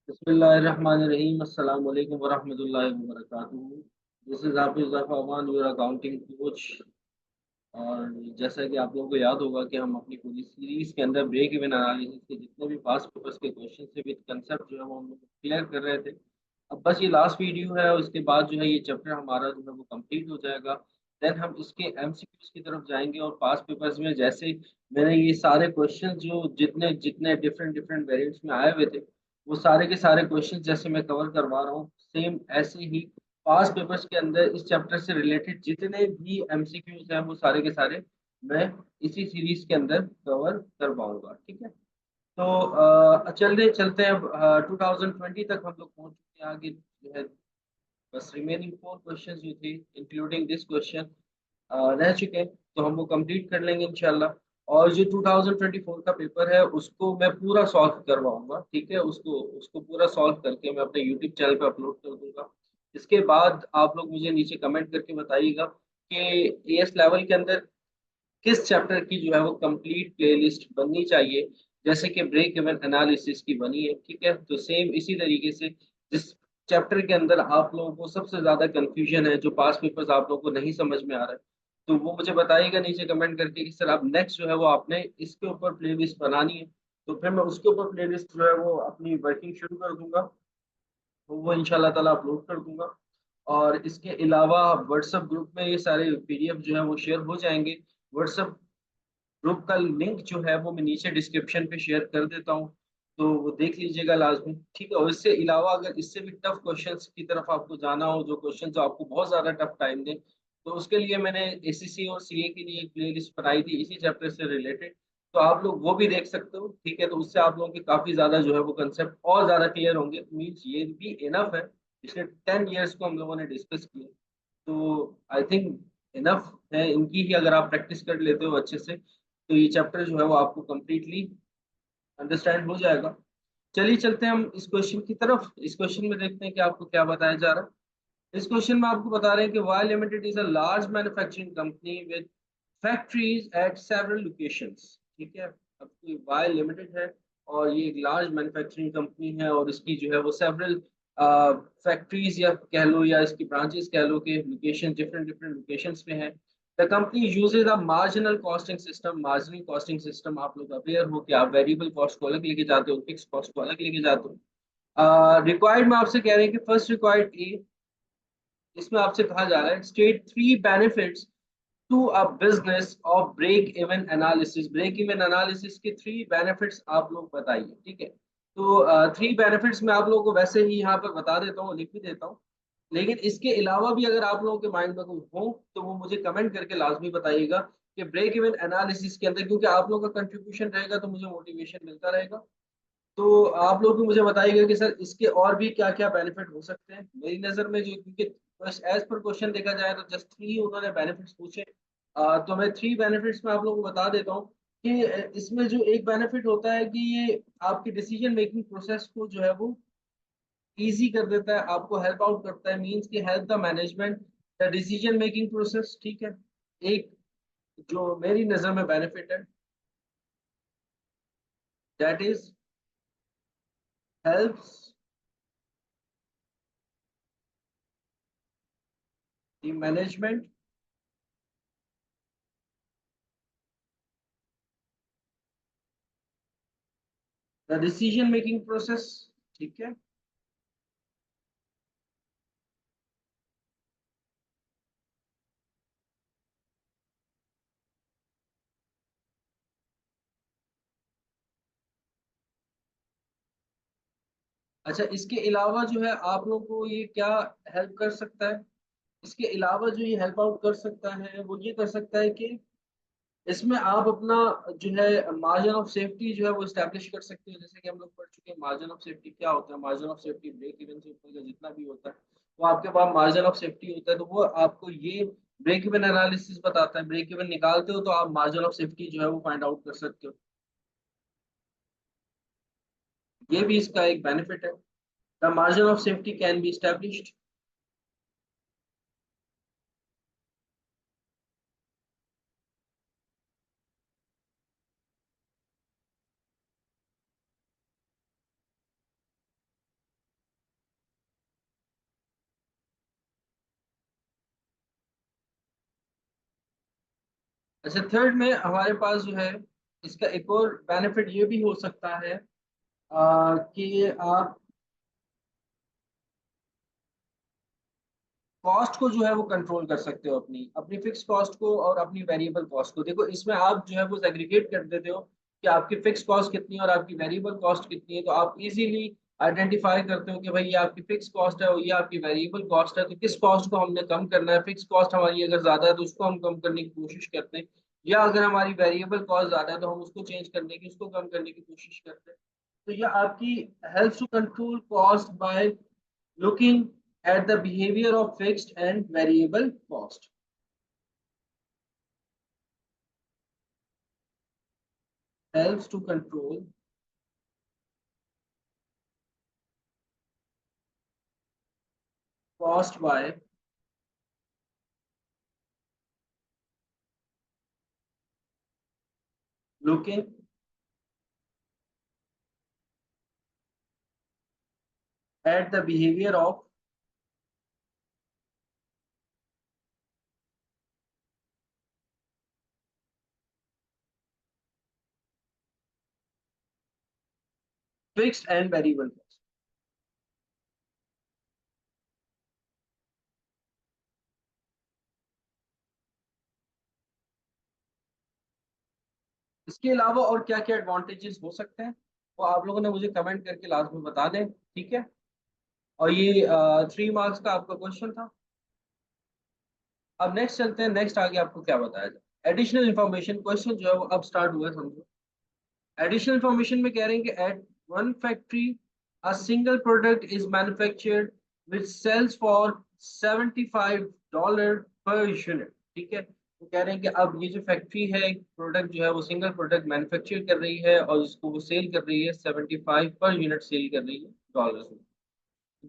बिस्मिल्लाहिर्रहमानिर्रहीम अस्सलाम वालेकुम वरहमतुल्लाहि वबरकातुहू। This is Hafiz Zafar your accounting coach. और जैसा कि आप लोगों को याद होगा कि हम अपनी पूरी सीरीज के अंदर ब्रेक इवन एनालिसिस के जितने भी पास्ट पेपर्स के क्वेश्चन से विद कंसेप्ट जो है वो हम लोग क्लियर कर रहे थे। अब बस ये लास्ट वीडियो है और इसके बाद जो है ये चैप्टर हमारा जो है वो कंप्लीट हो जाएगा। देन हम इसके एमसीक्यूज की तरफ जाएंगे और पास्ट पेपर्स में जैसे मैंने ये सारे क्वेश्चन जो जितने जितने डिफरेंट डिफरेंट वेरिएंट्स में आए हुए थे वो सारे के सारे क्वेश्चन जैसे मैं कवर करवा रहा हूँ सेम ऐसे ही पास्ट पेपर्स के अंदर इस चैप्टर से रिलेटेड जितने भी एमसीक्यूज हैं वो सारे के सारे मैं इसी सीरीज के अंदर कवर करवाऊंगा। ठीक है। तो चलते चलते हैं अब 2020 तक हम लोग पहुंच चुके हैं। आगे जो है बस रिमेनिंग फोर क्वेश्चंस जो थे इंक्लूडिंग दिस क्वेश्चन रह चुके हैं, तो हम वो कंप्लीट कर लेंगे इंशाल्लाह। और जो 2024 का पेपर है उसको मैं पूरा सॉल्व करवाऊंगा। ठीक है, उसको उसको पूरा सॉल्व करके मैं अपने यूट्यूब चैनल पे अपलोड कर दूंगा। इसके बाद आप लोग मुझे नीचे कमेंट करके बताइएगा कि एएस लेवल के अंदर किस चैप्टर की जो है वो कंप्लीट प्लेलिस्ट बननी चाहिए, जैसे कि ब्रेक इवन एनालिसिस की बनी है। ठीक है, तो सेम इसी तरीके से जिस चैप्टर के अंदर आप लोगों को सबसे ज्यादा कंफ्यूजन है, जो पास पेपर्स आप लोगों को नहीं समझ में आ रहा है, तो वो मुझे बताइएगा नीचे कमेंट करके कि सर आप नेक्स्ट जो है वो आपने इसके ऊपर प्लेलिस्ट बनानी है। तो फिर मैं उसके ऊपर प्लेलिस्ट जो है वो अपनी वर्किंग शुरू कर दूंगा, तो वो इंशाल्लाह ताला अपलोड कर दूंगा। और इसके अलावा व्हाट्सएप ग्रुप में ये सारे पीडीएफ जो है वो शेयर हो जाएंगे। व्हाट्सएप ग्रुप का लिंक जो है वो मैं नीचे डिस्क्रिप्शन पे शेयर कर देता हूँ, तो वो देख लीजिएगा लाजमी। ठीक है, और इससे अलावा अगर इससे भी टफ क्वेश्चंस की तरफ आपको जाना हो, जो क्वेश्चन जो आपको बहुत ज्यादा टफ टाइम दे, तो उसके लिए मैंने एसएससी और सीए के लिए एक प्लेलिस्ट बनाई थी इसी चैप्टर से रिलेटेड, तो आप लोग वो भी देख सकते हो। ठीक है, तो उससे आप लोगों के काफी ज्यादा जो है वो कंसेप्ट और ज्यादा क्लियर होंगे। मीन्स ये भी इनफ है, पिछले 10 ईयर्स को हम लोगों ने डिस्कस किया, तो आई थिंक इनफ है इनकी ही। अगर आप प्रैक्टिस कर लेते हो अच्छे से तो ये चैप्टर जो है वो आपको कंप्लीटली अंडरस्टैंड हो जाएगा। चलिए चलते हैं हम इस क्वेश्चन की तरफ। इस क्वेश्चन में देखते हैं कि आपको क्या बताया जा रहा है। इस क्वेश्चन में आपको बता रहे हैं कि Y limited is a large manufacturing company with factories at several locations. ठीक है, अब वाई लिमिटेड है और ये एक लार्ज मैन्युफैक्चरिंग कंपनी है और इसकी जो है वो सेवरल फैक्ट्रीज या कह लो या इसकी ब्रांचेस कह लो कि लोकेशन डिफरेंट डिफरेंट लोकेशंस पे है। The company usage a marginal costing system. Marginal costing system आप लोग अवेयर हो कि आप वेरिएबल कॉस्ट को अलग लेके जाते हो, फिक्स कॉस्ट को अलग लेके जाते हो। रिक्वायर्ड में आपसे कह रहे हैं कि फर्स्ट रिक्वायर्ड ए, इसमें आपसे कहा जा रहा है state three benefits to a business of break even analysis. Break even analysis के थ्री बेनिफिट्स आप लोग बताइए। ठीक है, तो थ्री बेनिफिट्स मैं आप लोगों को वैसे ही यहाँ पर बता देता हूँ, लिख भी देता हूँ, लेकिन इसके अलावा भी अगर आप लोगों के माइंड में कोई हो तो वो मुझे कमेंट करके लाजमी बताइएगा कि ब्रेक इवन एनालिसिस के अंदर, क्योंकि आप लोगों का कंट्रीब्यूशन रहेगा तो मुझे मोटिवेशन मिलता रहेगा। तो आप लोग भी मुझे बताइएगा कि सर इसके और भी क्या क्या बेनिफिट हो सकते हैं। मेरी नज़र में जो, क्योंकि बस एज पर क्वेश्चन देखा जाए तो जस्ट थ्री उन्होंने बेनिफिट्स पूछे, तो मैं थ्री बेनिफिट्स में आप लोगों को बता देता हूँ कि इसमें जो एक बेनिफिट होता है कि ये आपकी डिसीजन मेकिंग प्रोसेस को जो है वो इजी कर देता है, आपको हेल्प आउट करता है। मींस कि help the management the decision making process. ठीक है, एक जो मेरी नज़र में बेनिफिट है that is helps the management the decision making process. ठीक है, अच्छा इसके अलावा जो है आप लोग को ये क्या हेल्प कर सकता है, इसके अलावा जो ये हेल्प आउट कर सकता है वो ये कर सकता है कि इसमें आप अपना जो है मार्जिन ऑफ सेफ्टी जो है वो स्टैब्लिश कर सकते हो। जैसे कि हम लोग पढ़ चुके हैं मार्जिन ऑफ सेफ्टी क्या होता है। Margin of safety break even से ऊपर का जितना भी होता है वो आपके पास मार्जिन ऑफ सेफ्टी होता है, तो वो आपको ये ब्रेक इवन एनालिसिस बताता है। ब्रेक इवन निकालते हो तो आप मार्जिन ऑफ सेफ्टी जो है वो फाइंड आउट कर सकते हो। ये भी इसका एक बेनिफिट है, the margin of safety can be established. अच्छा, थर्ड में हमारे पास जो है, इसका एक और बेनिफिट ये भी हो सकता है कि आप कॉस्ट को जो है वो कंट्रोल कर सकते हो, अपनी अपनी फिक्स कॉस्ट को और अपनी वेरिएबल कॉस्ट को। देखो इसमें आप जो है वो सेग्रीगेट कर देते हो कि आपकी फिक्स कॉस्ट कितनी है और आपकी वेरिएबल कॉस्ट कितनी है, तो आप इजीली आइडेंटिफाई करते हो कि भाई ये आपकी फिक्स कॉस्ट है और ये आपकी वेरिएबल कॉस्ट है, तो किस कॉस्ट को हमने कम करना है। फिक्स कॉस्ट हमारी अगर ज्यादा है तो उसको हम कम करने की कोशिश करते हैं, या अगर हमारी वेरिएबल कॉस्ट ज्यादा है तो हम उसको चेंज करने की, उसको कम करने की कोशिश करते हैं। तो ये आपकी help to control cost by looking at the behavior of fixed and variable cost. Helps to control cost by looking at the behavior of fixed and variable cost. इसके अलावा और क्या क्या एडवांटेजेस हो सकते हैं वो आप लोगों ने मुझे कमेंट करके लास्ट में बता दें, ठीक है। और ये 3 मार्क्स का आपका क्वेश्चन था। अब नेक्स्ट चलते हैं, नेक्स्ट आगे आपको क्या बताया जाए। एडिशनल इन्फॉर्मेशन क्वेश्चन जो है वो अब स्टार्ट हुआ है, समझो। एडिशनल इंफॉर्मेशन में कह रहे हैं कि at one factory a single product is manufactured which sells for $75 per unit, ठीक है। तो कह रहे हैं कि अब ये जो फैक्ट्री है, एक प्रोडक्ट जो है वो सिंगल प्रोडक्ट मैन्युफैक्चर कर रही है और उसको वो सेल कर रही है 75 पर यूनिट सेल कर रही है डॉलर्स में।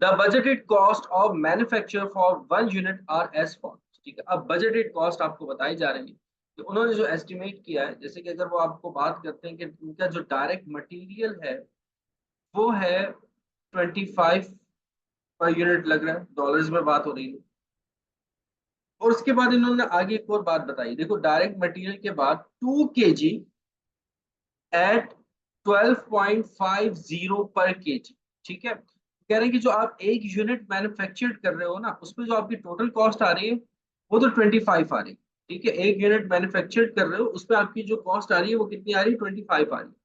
The budgeted cost of manufacture for one unit are as follows, ठीक है। अब बजटेड कॉस्ट आपको बताई जा रही है, तो उन्होंने जो एस्टिमेट किया है, जैसे कि अगर वो आपको बात करते हैं कि उनका जो डायरेक्ट मटेरियल है वो है 25 पर यूनिट लग रहा है, डॉलर्स में बात हो रही है। और उसके बाद इन्होंने आगे एक और बात बताई, देखो डायरेक्ट मटेरियल के बाद 2 kg एट 12.50 पर केजी, ठीक है। कह रहे हैं कि जो आप एक यूनिट मैन्युफैक्चर कर रहे हो ना, उसमें जो आपकी टोटल कॉस्ट आ रही है वो तो 25 आ रही है, ठीक है। एक यूनिट मैन्युफैक्चर कर रहे हो उसमें आपकी जो कॉस्ट आ रही है वो कितनी आ रही है, 25 आ रही है।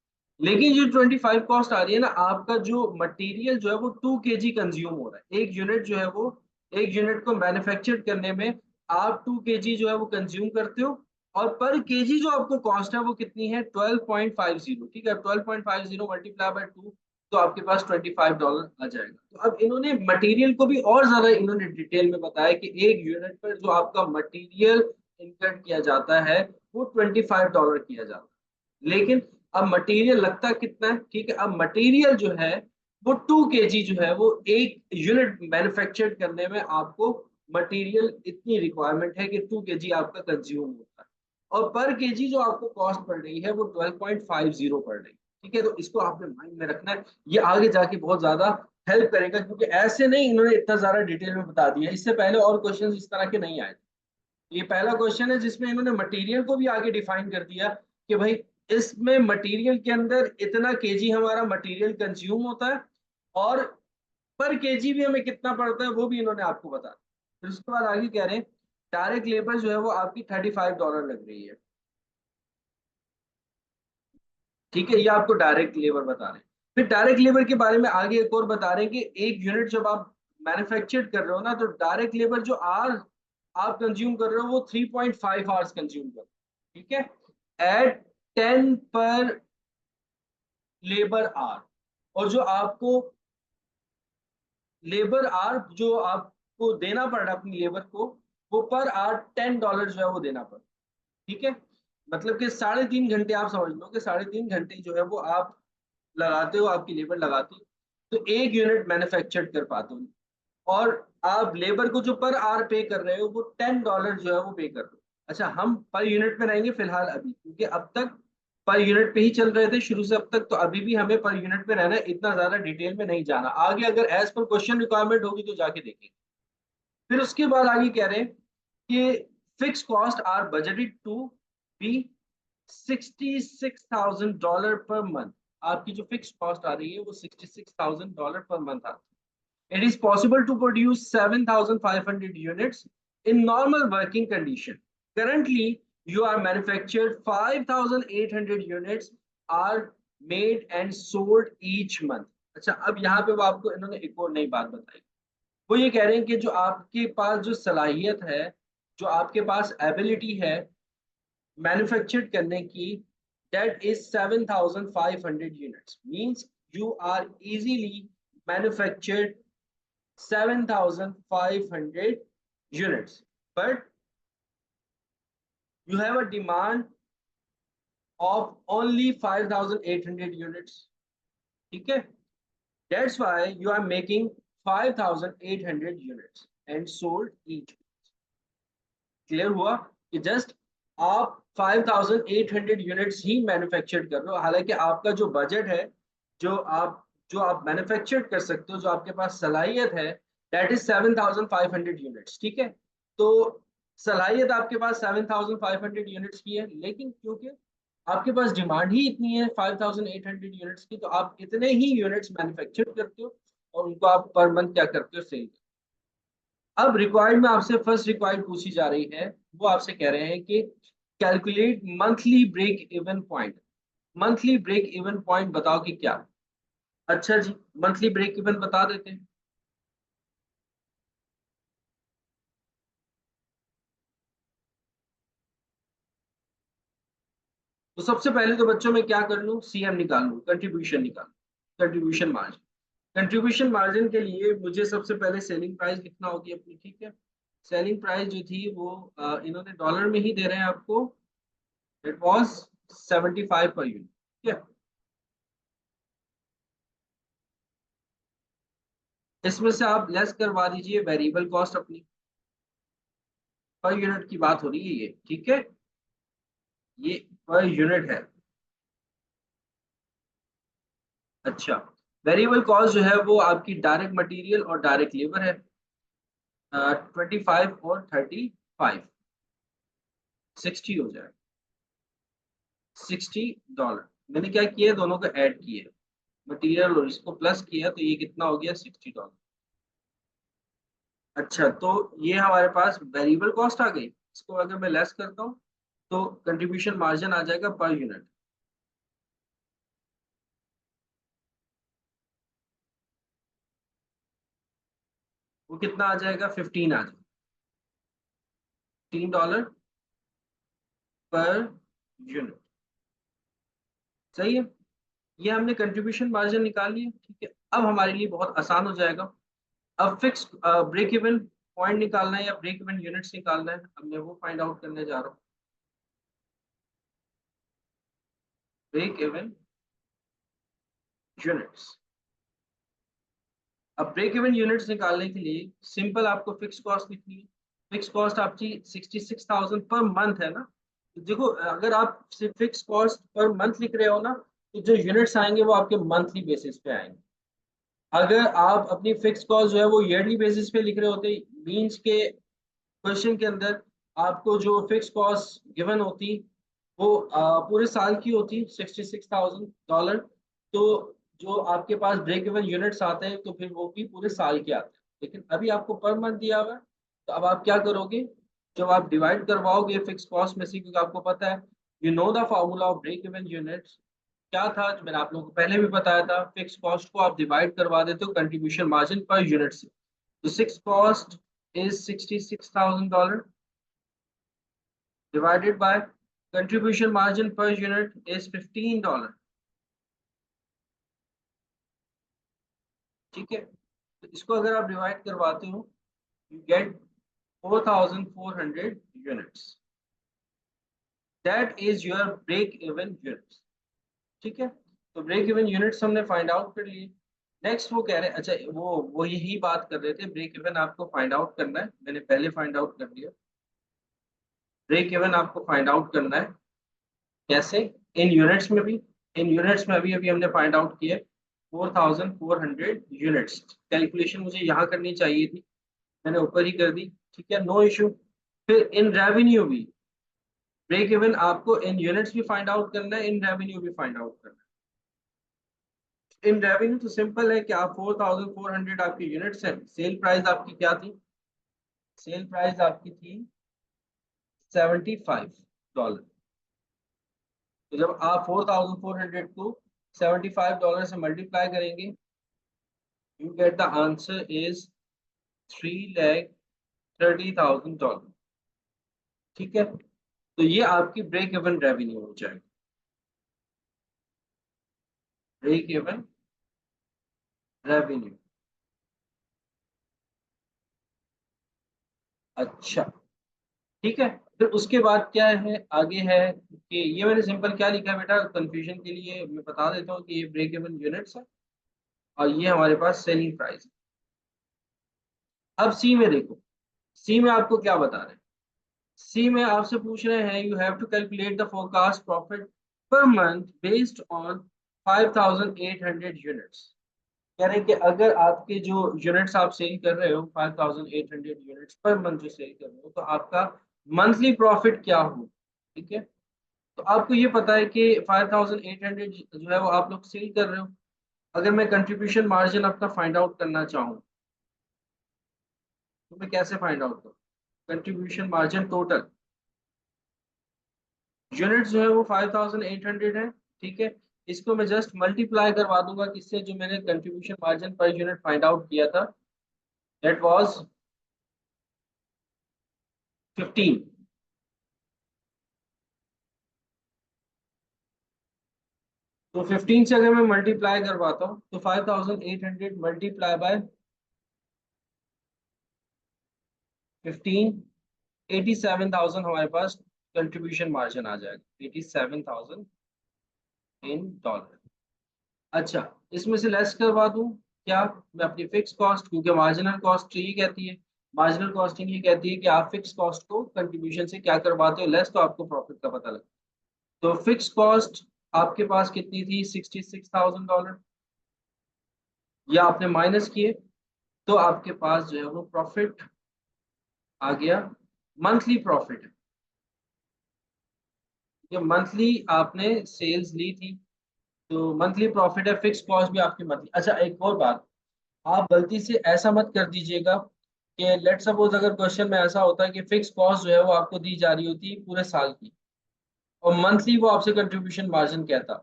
लेकिन जो 25 कॉस्ट आ रही है ना, आपका जो मटेरियल जो है वो 2 kg कंज्यूम हो रहा है। एक यूनिट जो है वो, एक यूनिट को मैन्युफैक्चर करने में आप 2 kg जो है वो कंज्यूम करते हो, और पर केजी जो आपको कॉस्ट है वो कितनी है, 12.50, ठीक है। 12.50 मल्टीप्लाई बाय 2, तो आपके पास $25 आ जाएगा। तो अब इन्होंने मटेरियल को भी और ज्यादा इन्होंने डिटेल में बताया कि एक यूनिट पर जो आपका मटेरियल इनकट किया जाता है वो $25 किया जाता है। लेकिन अब मटेरियल लगता कितना है, ठीक है। अब मटेरियल जो है वो 2 kg जो है वो एक यूनिट मैन्युफैक्चर करने में आपको मटेरियल इतनी रिक्वायरमेंट है कि 2 kg आपका कंज्यूम होता है, और पर केजी जो आपको कॉस्ट पड़ रही है वो 12.50 पड़ रही है, ठीक है। तो इसको आपने माइंड में रखना है, ये आगे जाके बहुत ज्यादा हेल्प करेगा, क्योंकि ऐसे नहीं इन्होंने इतना ज्यादा डिटेल में बता दिया, इससे पहले और क्वेश्चन इस तरह के नहीं आए। ये पहला क्वेश्चन है जिसमें इन्होंने मटेरियल को भी आगे डिफाइन कर दिया कि भाई इसमें मटेरियल के अंदर इतना केजी हमारा मटेरियल कंज्यूम होता है, और पर केजी भी हमें कितना पड़ता है वो भी इन्होंने आपको बता दिया। फिर उसके बाद आगे कह रहे हैं डायरेक्ट लेबर जो है वो आपकी $35 लग रही है, ठीक है। ये आपको डायरेक्ट लेबर बता रहे हैं। फिर डायरेक्ट लेबर के बारे में आगे एक और बता रहे हैं कि एक यूनिट जब आप मैन्युफैक्चर कर रहे हो ना, तो डायरेक्ट लेबर जो आर आप कंज्यूम कर रहे हो वो 3.5 आवर्स कंज्यूम कर रहे हो, ठीक है, एट 10 पर लेबर आर। और जो आपको लेबर आर जो आपको देना पड़ रहा है अपनी लेबर को, वो पर आर $10 जो है वो देना पड़ रहा है, ठीक है। मतलब कि 3.5 घंटे आप समझ लो कि 3.5 घंटे जो है वो आप लगाते हो, आपकी लेबर लगाती हो, तो एक यूनिट मैन्युफैक्चर कर पाते हो। और आप लेबर को जो पर आवर पे कर रहे हो वो $10 जो है वो पे कर रहे हो। अच्छा, हम पर यूनिट में रहेंगे फिलहाल अभी, क्योंकि अब तक पर यूनिट पे ही चल रहे थे शुरू से अब तक, तो अभी भी हमें पर यूनिट पे रहना है, इतना ज्यादा डिटेल में नहीं जाना। आगे अगर एज पर क्वेश्चन रिक्वायरमेंट होगी तो जाके देखेंगे। फिर उसके बाद आगे कह रहे हैं कि fixed cost are budgeted to be $66,000 per month. आपकी जो फिक्स कॉस्ट आ रही है वो $66,000 पर मंथ आती है। It is possible to produce 7,500 units in normal working condition. Currently, you are manufactured 5,800 units are made and sold each month. अच्छा, अब यहाँ पे वो आपको इन्होंने एक और नई बात बताई। वो ये कह रहे हैं कि जो आपके पास जो सलाहियत है, जो आपके पास एबिलिटी है मैन्युफैक्चर्ड करने की, that is 7,500 units, means you are easily manufactured 7,500 units, but you have a demand of only 5,800 units. ठीक है, that's why you are making 5,800 units and sold each. Clear हुआ कि जस्ट आप 5,800 यूनिट्स ही manufacture कर रहे हो, हालांकि आपका जो बजट है, जो आप मैन्युफैक्चर कर सकते हो, जो आपके पास सलाहियत है, दैट इज 7,500 यूनिट्स। ठीक है, तो सलाहियत आपके पास 7,500 यूनिट्स की है, लेकिन क्योंकि आपके पास डिमांड ही इतनी है 5,800 यूनिट्स की, तो आप इतने ही यूनिट्स मैन्युफैक्चर करते हो और उनको आप पर मंथ क्या करते हो, सेल। अब रिक्वायर्ड में आपसे फर्स्ट रिक्वायर्ड पूछी जा रही है, वो आपसे कह रहे हैं कि calculate monthly break even point. Monthly break even point बताओ कि क्या। अच्छा जी, मंथली ब्रेक इवन बता देते हैं। तो सबसे पहले तो बच्चों में क्या कर लूं, सीएम निकाल लूं, कंट्रीब्यूशन निकाल, कंट्रीब्यूशन मार्जिन। कंट्रीब्यूशन मार्जिन के लिए मुझे सबसे पहले सेलिंग प्राइस लिखना होगी अपनी। ठीक है, सेलिंग प्राइस जो थी वो इन्होंने डॉलर में ही दे रहे हैं आपको, इट वाज 75 पर यूनिट। ठीक है, इसमें से आप लेस करवा दीजिए वेरिएबल कॉस्ट अपनी, पर यूनिट की बात हो रही है ये। ठीक है, ये पर यूनिट है। अच्छा, वेरिएबल कॉस्ट जो है वो आपकी डायरेक्ट मटेरियल और डायरेक्ट लेबर है, 25 और 35, 60 हो जाए, $60। मैंने क्या किया, दोनों को ऐड किया, मटेरियल और इसको प्लस किया, तो ये कितना हो गया, $60। अच्छा, तो ये हमारे पास वेरिएबल कॉस्ट आ गई। इसको अगर मैं लेस करता हूँ तो कंट्रीब्यूशन मार्जिन आ जाएगा पर यूनिट। वो कितना आ जाएगा, 15 आ जाएगा, $3 पर यूनिट। सही है, ये हमने कंट्रीब्यूशन मार्जिन निकाल लिया। ठीक है, अब हमारे लिए बहुत आसान हो जाएगा। अब फिक्स ब्रेक इवन पॉइंट निकालना है या ब्रेक इवन यूनिट्स निकालना है, अब मैं वो फाइंड आउट करने जा रहा हूँ। Break even units. अब ब्रेक इवन यूनिट्स निकालने के लिए सिंपल आपको फिक्स कॉस्ट लिखनी है। फिक्स कॉस्ट आपकी 66,000 पर मंथ है ना। तो देखो, अगर आप सिर्फ फिक्स कॉस्ट पर मंथ लिख रहे हो ना, तो जो यूनिट्स आएंगे वो आपके मंथली बेसिस पे आएंगे। अगर आप अपनी फिक्स कॉस्ट जो है वो ईयरली बेसिस पे लिख रहे होते, मींस के क्वेश्चन के अंदर आपको जो फिक्स कॉस्ट गिवन होती वो पूरे साल की होती, $66,000। तो जो आपके पास ब्रेक इवन यूनिट्स आते हैं तो फिर वो भी पूरे साल के आते हैं, लेकिन अभी आपको पर मंथ दिया हुआ है। तो अब आप क्या करोगे, जब आप डिवाइड करवाओगे फिक्स कॉस्ट में से, क्योंकि आपको पता है, you know the formula of break even units क्या था, जो मैंने आप लोगों को पहले भी बताया था, फिक्स कॉस्ट को आप डिवाइड करवा देते हो कंट्रीब्यूशन मार्जिन पर यूनिट से। तो fix cost is $66,000 divided by contribution margin per unit is $15। ठीक है, तो इसको अगर आप डिवाइड करवाते हो, you get 4,400 units, that is your break even units. ठीक है, तो ब्रेक इवन यूनिट्स हमने फाइंड आउट कर लिए। नेक्स्ट वो कह रहे हैं, अच्छा वो यही बात कर रहे थे, ब्रेक इवन आपको फाइंड आउट करना है, मैंने पहले फाइंड आउट कर लिया। ब्रेक इवन आपको फाइंड आउट करना है कैसे, इन यूनिट्स में भी, इन यूनिट्स में अभी अभी हमने फाइंड आउट किया 4,400 यूनिट्स। कैलकुलेशन मुझे यहाँ करनी चाहिए थी, मैंने ऊपर ही कर दी। ठीक है, नो इशू। फिर इन रेवेन्यू भी, ब्रेक इवन आपको इन यूनिट्स भी फाइंड आउट करना है, इन रेवेन्यू भी फाइंड आउट करना है। इन रेवेन्यू तो सिंपल है कि आप 4400 आपकी यूनिट्स है, सेल प्राइस आपकी क्या थी? सेल प्राइस आपकी थी $75। तो जब आप 4400 को $75 से मल्टीप्लाई करेंगे, you get the answer is $3,30,000। ठीक है, तो ये आपकी ब्रेक इवन रेवेन्यू हो जाएगी, ब्रेक इवन रेवेन्यू। अच्छा, ठीक है। फिर उसके बाद क्या है, आगे है कि ये मैंने सिंपल क्या लिखा है बेटा, कंफ्यूजन के लिए मैं बता देता हूँ कि ये ब्रेक इवन यूनिट्स है और ये हमारे पास सेलिंग प्राइस है। अब सी में देखो, सी में आपको क्या बता रहे हैं? सी में आपसे पूछ रहे हैं you have to calculate the forecast profit per month based on 5800 units. कह रहे हैं कि अगर आपके जो यूनिट्स आप सेल कर रहे हो 5800 यूनिट्स पर मंथ जो सेल कर रहे हो, तो आपका मंथली प्रॉफिट क्या हो। ठीक है, तो आपको ये पता है कि 5800 जो है वो आप लोग सेल कर रहे हो। अगर मैं कंट्रीब्यूशन मार्जिन अपना फाइंड आउट करना चाहूँ, तो मैं कैसे फाइंड आउट करूँ? कंट्रीब्यूशन मार्जिन टोटल यूनिट जो है वो 5800 है। ठीक है, इसको मैं जस्ट मल्टीप्लाई करवा दूंगा किससे, जो मैंने contribution margin per unit find out किया था, दैट वाज 15। तो 15 से अगर मैं मल्टीप्लाई करवाता हूँ तो 5800 मल्टीप्लाई बाय 15, 87,000 हमारे पास कंट्रीब्यूशन मार्जिन आ जाएगा, 87,000 इन डॉलर। अच्छा, इसमें से लेस करवा दूं क्या मैं अपनी फिक्स कॉस्ट, क्योंकि मार्जिनल कॉस्ट ये कहती है, मार्जिनल कॉस्टिंग ये कहती है कि आप फिक्स कॉस्ट को कंट्रीब्यूशन से क्या करवाते हो, लेस, तो आपको प्रॉफिट का पता लगता है। तो फिक्स कॉस्ट आपके पास कितनी थी, $66,000, या आपने माइनस किए, तो आपके पास जो है वो प्रॉफिट आ गया, मंथली प्रॉफिट। ये मंथली आपने सेल्स ली थी, तो मंथली प्रॉफिट है, फिक्स कॉस्ट भी आपकी मंथली। अच्छा, एक और बात, आप गलती से ऐसा मत कर दीजिएगा कि लेट सपोज अगर क्वेश्चन में ऐसा होता है कि फिक्स कॉस्ट जो है वो आपको दी जा रही होती है पूरे साल की, और मंथली वो आपसे कंट्रीब्यूशन मार्जिन कहता,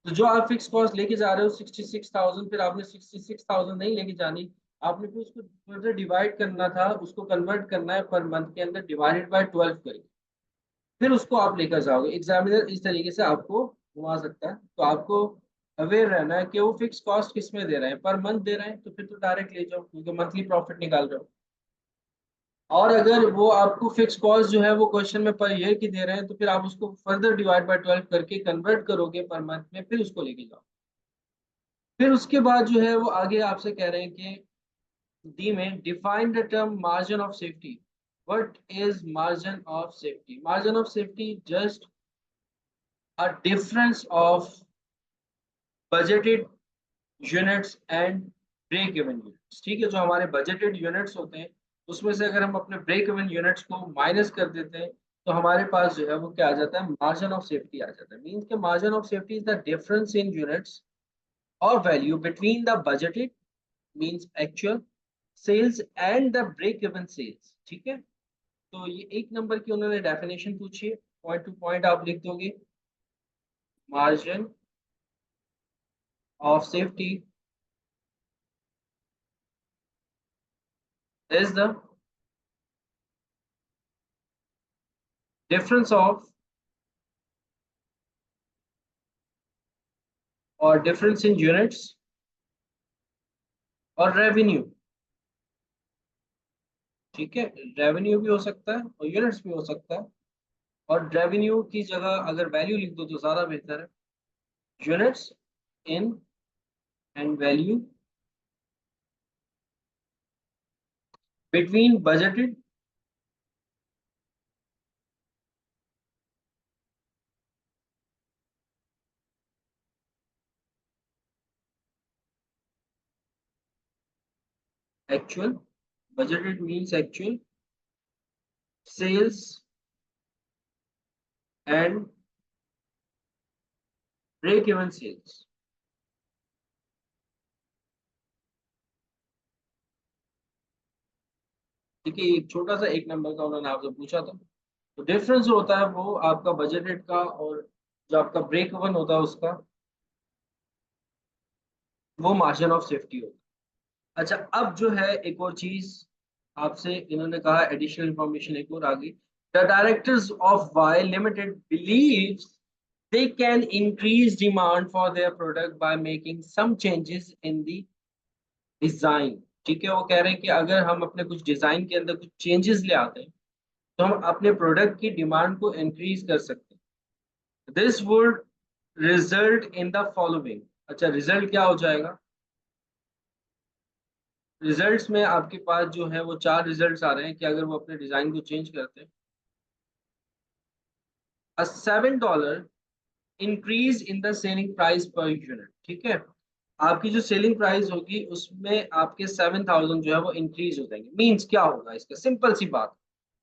तो जो आप फिक्स कॉस्ट लेके जा रहे हो 66,000, फिर आपने 66,000 नहीं लेके जानी, आपने फिर उसको फर्दर डिवाइड करना था, उसको कन्वर्ट करना है पर मंथ के अंदर, डिवाइडेड बाय 12 करके, फिर उसको आप लेकर जाओगे। एग्जामिनर इस तरीके से आपको घुमा सकता है, तो आपको अवेयर रहना है कि वो फिक्स कॉस्ट किस में दे रहे हैं, पर मंथ दे रहे हैं तो फिर तो डायरेक्ट ले जाओ क्योंकि मंथली प्रॉफिट निकाल रहे हो। और अगर वो आपको फिक्स कॉस्ट जो है वो क्वेश्चन में पर ईयर की दे रहे हैं, तो फिर आप उसको फर्दर डिवाइड बाय 12 करके कन्वर्ट करोगे पर मंथ में, फिर उसको लेके जाओ। फिर उसके बाद जो है वो आगे आपसे कह रहे हैं कि डी में define the term margin of safety. What is margin of safety? Margin of safety just a difference of budgeted units and break even units. ठीक है, जो हमारे बजटेड यूनिट्स होते हैं उसमें से अगर हम अपने ब्रेक इवन यूनिट्स को माइनस कर देते हैं, तो हमारे पास जो है वो क्या आ जाता है, मार्जिन ऑफ सेफ्टी आ जाता है। मीन्स के margin of safety is the difference in units और value between the budgeted, means actual sales, and the break even sales. ठीक है, तो ये एक नंबर की उन्होंने डेफिनेशन पूछी है, पॉइंट टू पॉइंट आप लिख दोगे, margin of safety is the difference of, और डिफरेंस इन यूनिट्स और रेवेन्यू। ठीक है, रेवेन्यू भी हो सकता है और यूनिट्स भी हो सकता है, और रेवेन्यू की जगह अगर वैल्यू लिख दो तो ज्यादा बेहतर है। Units in and value between budgeted actual, budgeted means actual sales and break even sales. ठीक है, एक छोटा सा एक नंबर का उन्होंने आपसे पूछा था। तो डिफरेंस जो होता है वो आपका बजटेड का और जो आपका ब्रेक इवन होता है उसका, वो मार्जिन ऑफ सेफ्टी होता है। अच्छा, अब जो है एक और चीज आपसे इन्होंने कहा, एडिशनल इंफॉर्मेशन एक और आ गई। The directors of Y limited believes they can increase demand for their product by making some changes in the design। ठीक है, वो कह रहे हैं कि अगर हम अपने कुछ डिजाइन के अंदर कुछ चेंजेस ले आते हैं तो हम अपने प्रोडक्ट की डिमांड को इंक्रीज कर सकते हैं। This would result in the following. अच्छा, रिजल्ट क्या हो जाएगा? रिजल्ट्स में आपके पास जो है वो चार रिजल्ट्स आ रहे हैं कि अगर वो अपने डिजाइन को चेंज करते हैं। $7 increase in the selling price per unit. ठीक है, आपकी जो सेलिंग प्राइस होगी उसमें आपके 7,000 जो है वो इंक्रीज हो जाएंगे। मींस क्या होगा इसका? सिंपल सी बात,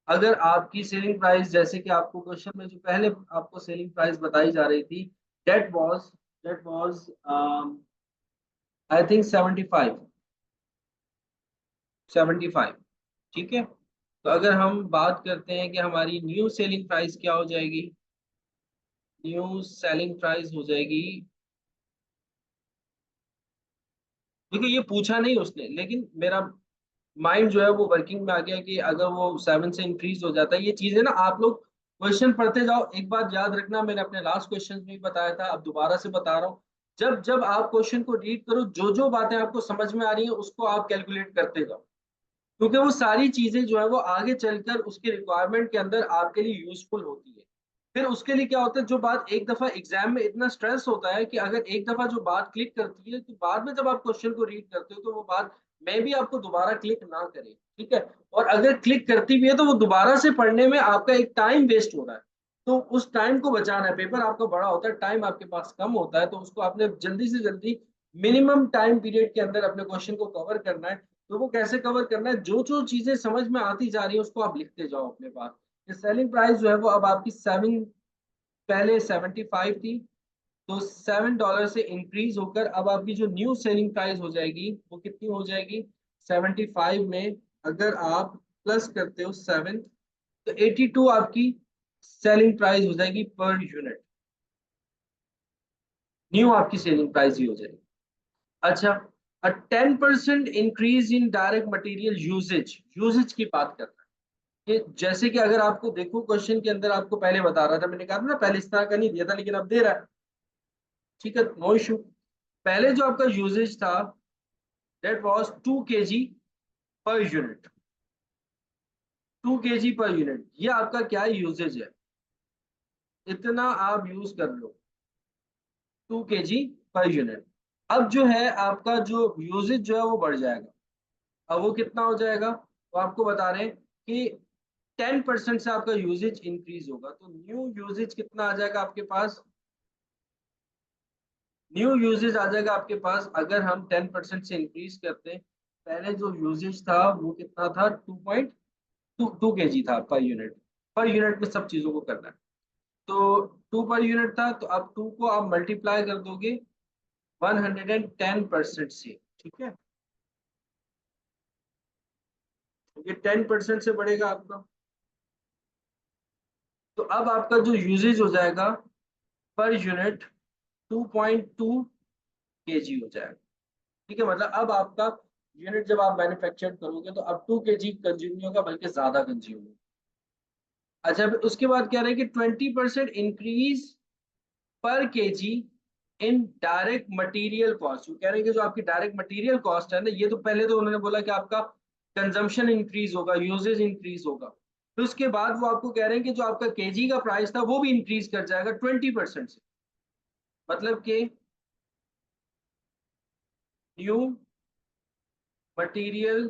अगर आपकी सेलिंग प्राइस, जैसे कि आपको क्वेश्चन में जो पहले आपको सेलिंग प्राइस बताई जा रही थी, that was that was I think 75। ठीक है, तो अगर हम बात करते हैं कि हमारी न्यू सेलिंग प्राइस क्या हो जाएगी, न्यू सेलिंग प्राइस हो जाएगी। देखिए, ये पूछा नहीं उसने, लेकिन मेरा माइंड जो है वो वर्किंग में आ गया कि अगर वो 7 से इंक्रीज हो जाता है। ये चीजें ना आप लोग क्वेश्चन पढ़ते जाओ। एक बात याद रखना, मैंने अपने लास्ट क्वेश्चन में भी बताया था, अब दोबारा से बता रहा हूँ। जब जब आप क्वेश्चन को रीड करो, जो जो बातें आपको समझ में आ रही है उसको आप कैलकुलेट करते जाओ, क्योंकि वो सारी चीजें जो है वो आगे चलकर उसके रिक्वायरमेंट के अंदर आपके लिए यूजफुल होती है। फिर उसके लिए क्या होता है, जो बात एक दफा एग्जाम में इतना स्ट्रेस होता है कि अगर एक दफा जो बात क्लिक करती है तो बाद में जब आप क्वेश्चन को रीड करते हो तो वो बात में भी आपको दोबारा क्लिक ना करे। ठीक है, और अगर क्लिक करती भी है तो वो दोबारा से पढ़ने में आपका एक टाइम वेस्ट हो रहा है। तो उस टाइम को बचाना है, पेपर आपका बड़ा होता है, टाइम आपके पास कम होता है, तो उसको आपने जल्दी से जल्दी मिनिमम टाइम पीरियड के अंदर अपने क्वेश्चन को कवर करना है। तो वो कैसे कवर करना है, जो जो चीजें समझ में आती जा रही है उसको आप लिखते जाओ अपने पास। सेलिंग प्राइस जो है वो अब आपकी सेवन, पहले 75 थी, तो $7 से इंक्रीज होकर अब आपकी जो न्यू सेलिंग प्राइस हो जाएगी वो कितनी हो जाएगी? 75 में अगर आप प्लस करते हो 7, तो 82 आपकी सेलिंग प्राइस हो जाएगी पर यूनिट। न्यू आपकी सेलिंग प्राइस ही हो जाएगी। अच्छा, 10% increase in direct material usage, usage की बात कर रहा है कि जैसे कि अगर आपको देखो क्वेश्चन के अंदर आपको पहले बता रहा था, मैंने कहा था ना पहले इस तरह का नहीं दिया था लेकिन अब दे रहा है। ठीक है, नो इशू। पहले जो आपका यूजेज था that was 2 kg per unit. 2 kg per unit, ये आपका क्या यूजेज है, इतना आप यूज कर लो, 2 kg पर यूनिट। अब जो है आपका जो यूजेज जो है वो बढ़ जाएगा। अब वो कितना हो जाएगा, तो आपको बता रहे हैं कि 10% से आपका यूजेज इंक्रीज होगा, तो न्यू यूजेज कितना आ जाएगा आपके पास? न्यू यूजेज आ जाएगा आपके पास, अगर हम 10% से इंक्रीज करते हैं। पहले जो यूजेज था वो कितना था? 2 kg था पर यूनिट। पर यूनिट में सब चीजों को करना है, तो 2 पर यूनिट था, तो अब 2 को आप मल्टीप्लाई कर दोगे 110% से। ठीक है, ये 10% से बढ़ेगा आपका, तो अब आपका जो यूजेज हो जाएगा पर यूनिट 2.2 kg हो जाएगा। ठीक है, मतलब अब आपका यूनिट जब आप मैन्युफैक्चर करोगे तो अब 2 kg कंज्यूम नहीं होगा बल्कि ज्यादा कंज्यूम होगा। अच्छा, फिर उसके बाद कह रहे हैं कि 20% इंक्रीज पर केजी इन डायरेक्ट मटेरियल कॉस्ट। कह रहे हैं कि जो आपकी डायरेक्ट मटेरियल कॉस्ट है ना, ये तो पहले तो उन्होंने बोला कि आपका कंजम्पशन इंक्रीज होगा, यूजेज इंक्रीज होगा। फिर उसके बाद वो आपको कह रहे हैं कि जो आपका केजी का प्राइस था वो भी इंक्रीज कर जाएगा 20% से। मतलब कि न्यू मटेरियल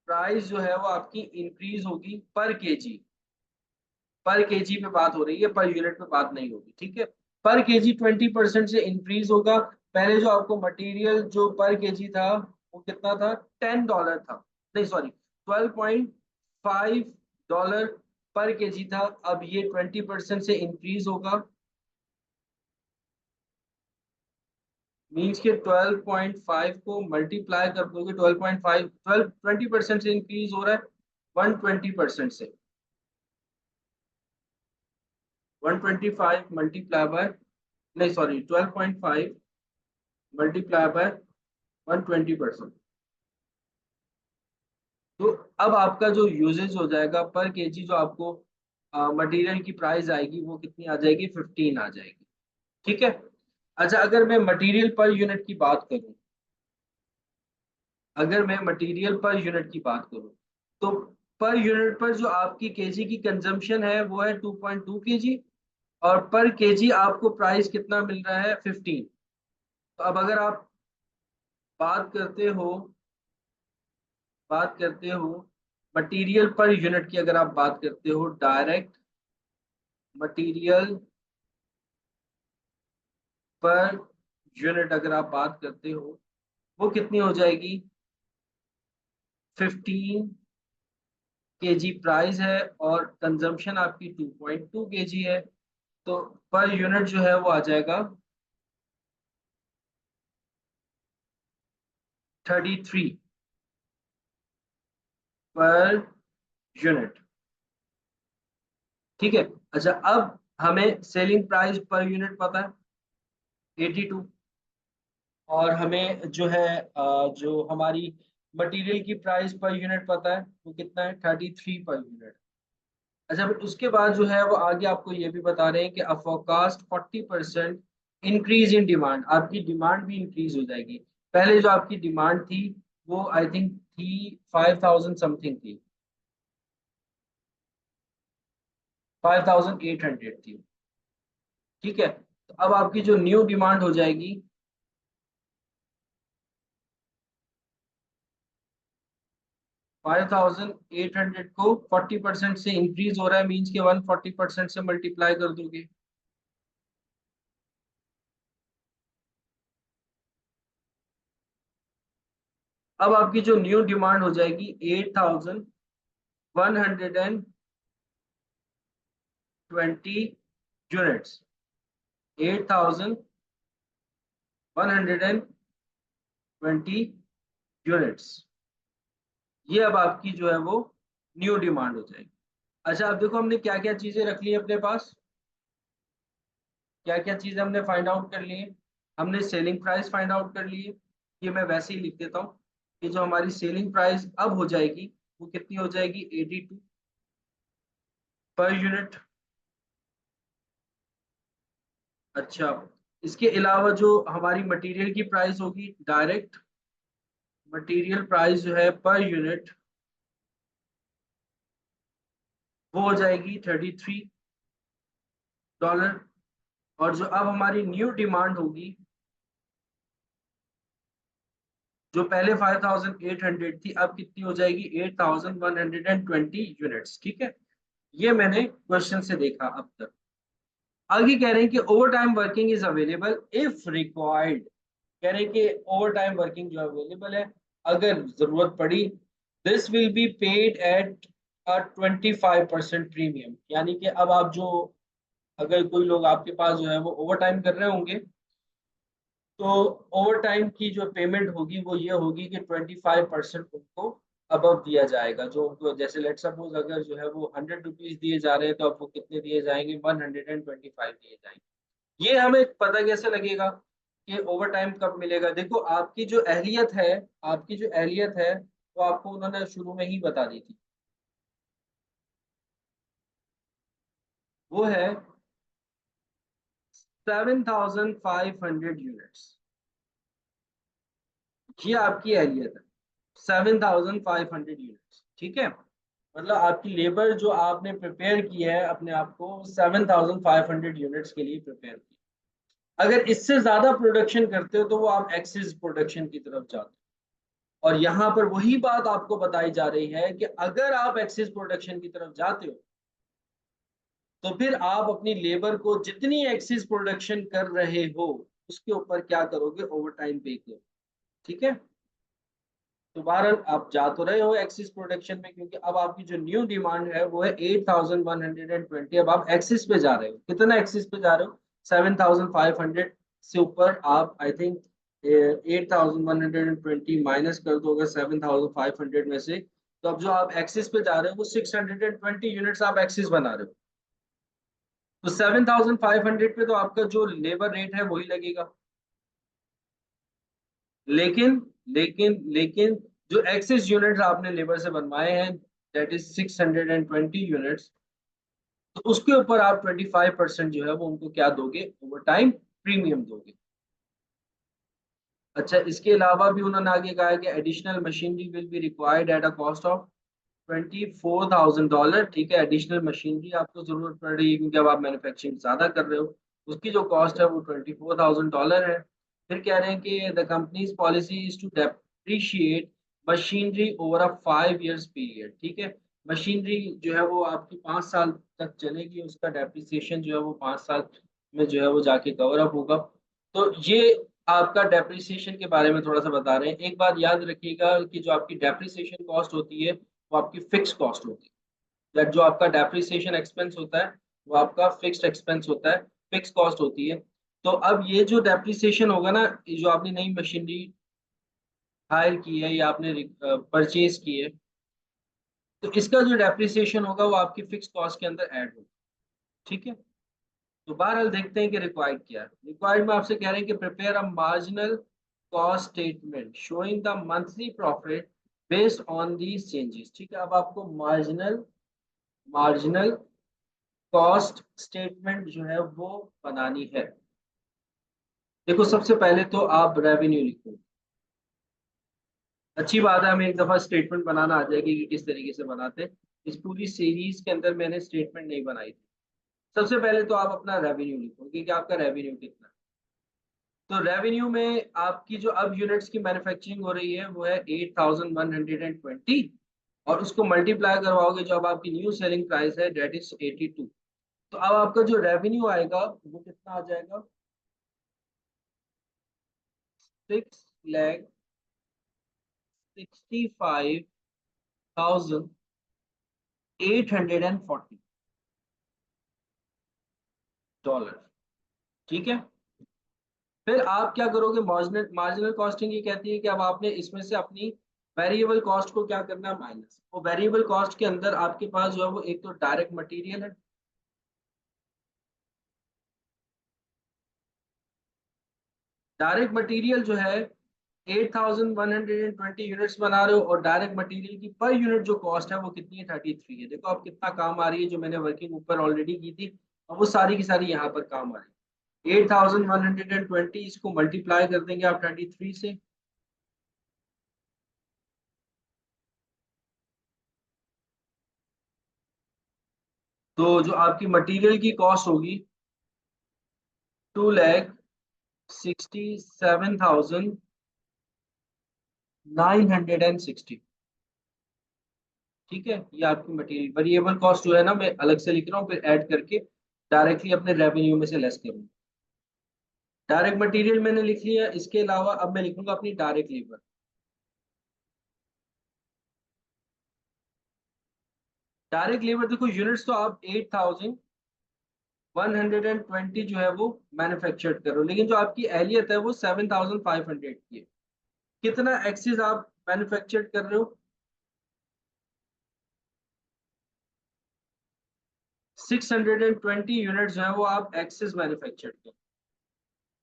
प्राइस जो है वो आपकी इंक्रीज होगी पर केजी। पर केजी पे बात हो रही है, पर यूनिट पे बात नहीं होगी। ठीक है, पर केजी 20% से इंक्रीज होगा। पहले जो आपको मटेरियल जो पर केजी था वो कितना था? $10 था, नहीं सॉरी, $12.5 पर केजी था, अब ये 20% से इंक्रीज होगा, मीन्स के 12.5 को मल्टीप्लाई कर दोगे, 12.5 12 20% से इंक्रीज हो रहा है, 120% से 125 मल्टीप्लाई बाय, नहीं सॉरी 12.5 मल्टीप्लाई बाय 120%। तो अब आपका जो यूजेज हो जाएगा पर केजी, जो आपको मटेरियल की प्राइस आएगी वो कितनी आ जाएगी, 15 आ जाएगी। ठीक है। अच्छा, अगर मैं मटेरियल पर यूनिट की बात करूं, अगर मैं मटेरियल पर यूनिट की बात करूं, तो पर यूनिट पर जो आपकी केजी की कंजम्पशन है वो है 2.2 केजी, और पर केजी आपको प्राइस कितना मिल रहा है, 15। तो अब अगर आप बात करते हो बात करते हो मटेरियल पर यूनिट की, अगर आप बात करते हो डायरेक्ट मटेरियल पर यूनिट, अगर आप बात करते हो वो कितनी हो जाएगी, 15 केजी प्राइस है और कंजम्पशन आपकी 2.2 केजी है, तो पर यूनिट जो है वो आ जाएगा 33 पर यूनिट। ठीक है। अच्छा, अब हमें सेलिंग प्राइस पर यूनिट पता है 82, और हमें जो है जो हमारी मटेरियल की प्राइस पर यूनिट पता है वो कितना है, 33 पर यूनिट। अच्छा, फिर उसके बाद जो है वो आगे आपको ये भी बता रहे हैं कि फोरकास्ट 40% इंक्रीज इन डिमांड, आपकी डिमांड भी इंक्रीज हो जाएगी। पहले जो आपकी डिमांड थी वो आई थिंक थी 5000 समथिंग थी, 5800 थी। ठीक है। तो अब आपकी जो न्यू डिमांड हो जाएगी, 5800 को 40% से इंक्रीज हो रहा है, मीन्स के 140% से मल्टीप्लाई कर दोगे। अब आपकी जो न्यू डिमांड हो जाएगी 8120 यूनिट्स, 8120 यूनिट्स, ये अब आपकी जो है वो न्यू डिमांड हो जाएगी। अच्छा, अब देखो हमने क्या क्या चीजें रख ली अपने पास, क्या क्या चीजें हमने फाइंड आउट कर ली है। हमने सेलिंग प्राइस फाइंड आउट कर ली है, ये मैं वैसे ही लिख देता हूँ कि जो हमारी सेलिंग प्राइस अब हो जाएगी वो कितनी हो जाएगी, 82 पर यूनिट। अच्छा, इसके अलावा जो हमारी मटेरियल की प्राइस होगी, डायरेक्ट मटेरियल प्राइस जो है पर यूनिट, वो हो जाएगी $33। और जो अब हमारी न्यू डिमांड होगी, जो पहले 5800 थी, अब कितनी हो जाएगी, 8120 यूनिट्स। ठीक है। ये मैंने क्वेश्चन से देखा अब तक। आगे कह रहे हैं कि overtime working is available if required, कह रहे हैं कि ओवर टाइम वर्किंग जो अवेलेबल है अगर जरूरत पड़ी, this will be paid at 25% premium, यानी कि अब आप जो, अगर कोई लोग आपके पास जो है वो ओवर टाइम कर रहे होंगे, तो ओवर टाइम की जो पेमेंट होगी वो ये होगी कि 25% उनको अबव दिया जाएगा, जो उनको, जैसे लेट सपोज अगर जो है वो ₹100 दिए जा रहे हैं, तो आपको कितने दिए जाएंगे, 125 दिए जाएंगे। ये हमें पता कैसे लगेगा कि ओवर टाइम कब मिलेगा, देखो आपकी जो अहलियत है, आपकी जो अहलियत है वो आपको उन्होंने शुरू में ही बता दी थी, वो है 7500 यूनिट्स, ये आपकी अहलियत है, 7500 यूनिट्स। ठीक है। मतलब आपकी लेबर जो आपने प्रिपेयर की है अपने आप को, 7500 यूनिट्स के लिए प्रिपेयर की। अगर इससे ज्यादा प्रोडक्शन करते हो तो वो आप एक्सिस प्रोडक्शन की तरफ जाते हो, और यहाँ पर वही बात आपको बताई जा रही है कि अगर आप एक्सिस प्रोडक्शन की तरफ जाते हो तो फिर आप अपनी लेबर को जितनी एक्सिस प्रोडक्शन कर रहे हो उसके ऊपर क्या करोगे, ओवर टाइम पे करोगे। ठीक है। तो बहरहाल आप जा तो रहे हो एक्सिस प्रोटेक्शन में, क्योंकि अब आपकी जो न्यू डिमांड है वो है 8,120। अब आप एक्सिस पे जा रहे हो, कितना एक्सिस पे जा रहे हो? 7,500 से ऊपर आप आई थिंक 8,120 माइनस कर दो अगर 7,500 में से, तो अब जो आप एक्सिस पे जा रहे हो वो 620 यूनिट्स आप एक्सिस बना रहे हो। तो 7,500 पे तो आपका जो लेबर रेट है वही लगेगा। लेकिन लेकिन जो एक्सेस यूनिट्स आपने लेबर से बनवाए हैं, दैट इज 620 यूनिट्स, तो उसके ऊपर आप 25% जो है वो उनको क्या दोगे? ओवर टाइम प्रीमियम दोगे। अच्छा, इसके अलावा भी उन्होंने आगे कहा है कि additional machinery will be required at a cost of $24,000। ठीक है, एडिशनल मशीनरी आपको जरूरत पड़ रही है क्योंकि अब आप मैन्युफैक्चरिंग ज्यादा कर रहे हो, उसकी जो कॉस्ट है वो $24,000 है। फिर कह रहे हैं कि the company's policy is to depreciate machinery over a 5 years period. ठीक है, मशीनरी जो है वो आपकी 5 साल तक चलेगी, उसका डेप्रिसिएशन जो है वो 5 साल में जो है वो जाके कवर अप होगा। तो ये आपका डेप्रिसिएशन के बारे में थोड़ा सा बता रहे हैं। एक बात याद रखिएगा कि जो आपकी डेप्रिसिएशन कॉस्ट होती है वो आपकी फिक्स कॉस्ट होती है, या जो आपका डेप्रिसिएशन एक्सपेंस होता है वो आपका फिक्स्ड एक्सपेंस होता है, फिक्स कॉस्ट होती है। तो अब ये जो डेप्रिसिएशन होगा ना, ये जो आपने नई मशीनरी हायर की है या आपने परचेज की है, तो इसका जो डेप्रिसिएशन होगा वो आपकी फिक्स कॉस्ट के अंदर ऐड होगा। ठीक है, तो बहरहाल देखते हैं कि रिक्वायर्ड क्या है। रिक्वायर्ड में आपसे कह रहे हैं कि prepare a marginal cost statement showing the monthly profit based on these changes. ठीक है, अब आपको मार्जिनल कॉस्ट स्टेटमेंट जो है वो बनानी है। देखो, सबसे पहले तो आप रेवेन्यू लिखो। अच्छी बात है, हमें एक दफा स्टेटमेंट बनाना आ जाएगी कि किस तरीके से बनाते हैं। इस पूरी सीरीज के अंदर मैंने स्टेटमेंट नहीं बनाई थी। सबसे पहले तो आप अपना रेवेन्यू लिखो कि आपका रेवेन्यू कितना है। तो रेवेन्यू में आपकी जो अब यूनिट्स की मैन्युफैक्चरिंग हो रही है वो है 8,120, और उसको मल्टीप्लाई करवाओगे जो अब आपकी न्यू सेलिंग प्राइस है डेट इज 82। तो अब आपका जो रेवेन्यू आएगा वो कितना आ जाएगा? 6,65,840। ठीक है, फिर आप क्या करोगे? मार्जिनल मार्जिनल कॉस्टिंग ये कहती है कि अब आपने इसमें से अपनी वेरिएबल कॉस्ट को क्या करना है? माइनस। वो वेरिएबल कॉस्ट के अंदर आपके पास जो है वो एक तो डायरेक्ट मटेरियल है। डायरेक्ट मटेरियल जो है 8,120 यूनिट्स बना रहे हो, और डायरेक्ट मटेरियल की पर यूनिट जो कॉस्ट है वो कितनी है? 33 है। देखो अब कितना काम आ रही है, जो मैंने वर्किंग ऊपर ऑलरेडी की थी और वो सारी की सारी यहाँ पर काम आ रही है। 8,120 इसको मल्टीप्लाई कर देंगे आप 33 से, तो जो आपकी मटेरियल की कॉस्ट होगी 2,67,960। ठीक है, ये आपकी मटेरियल वेरिएबल कॉस्ट जो है ना, मैं अलग से लिख रहा हूँ फिर ऐड करके डायरेक्टली अपने रेवेन्यू में से लेस करूंगा। डायरेक्ट मटेरियल मैंने लिख लिया, इसके अलावा अब मैं लिखूंगा अपनी डायरेक्ट लेबर। डायरेक्ट लेबर देखो, यूनिट्स तो आप 8,120 जो है वो मैन्युफैक्चर्ड करो, लेकिन जो आपकी एहलियत है वो 7,500 की है। कितना एक्सिस आप मैन्युफैक्चर्ड कर रहे हो? 620 यूनिट जो है वो आप एक्सिस मैन्युफैक्चर्ड कर।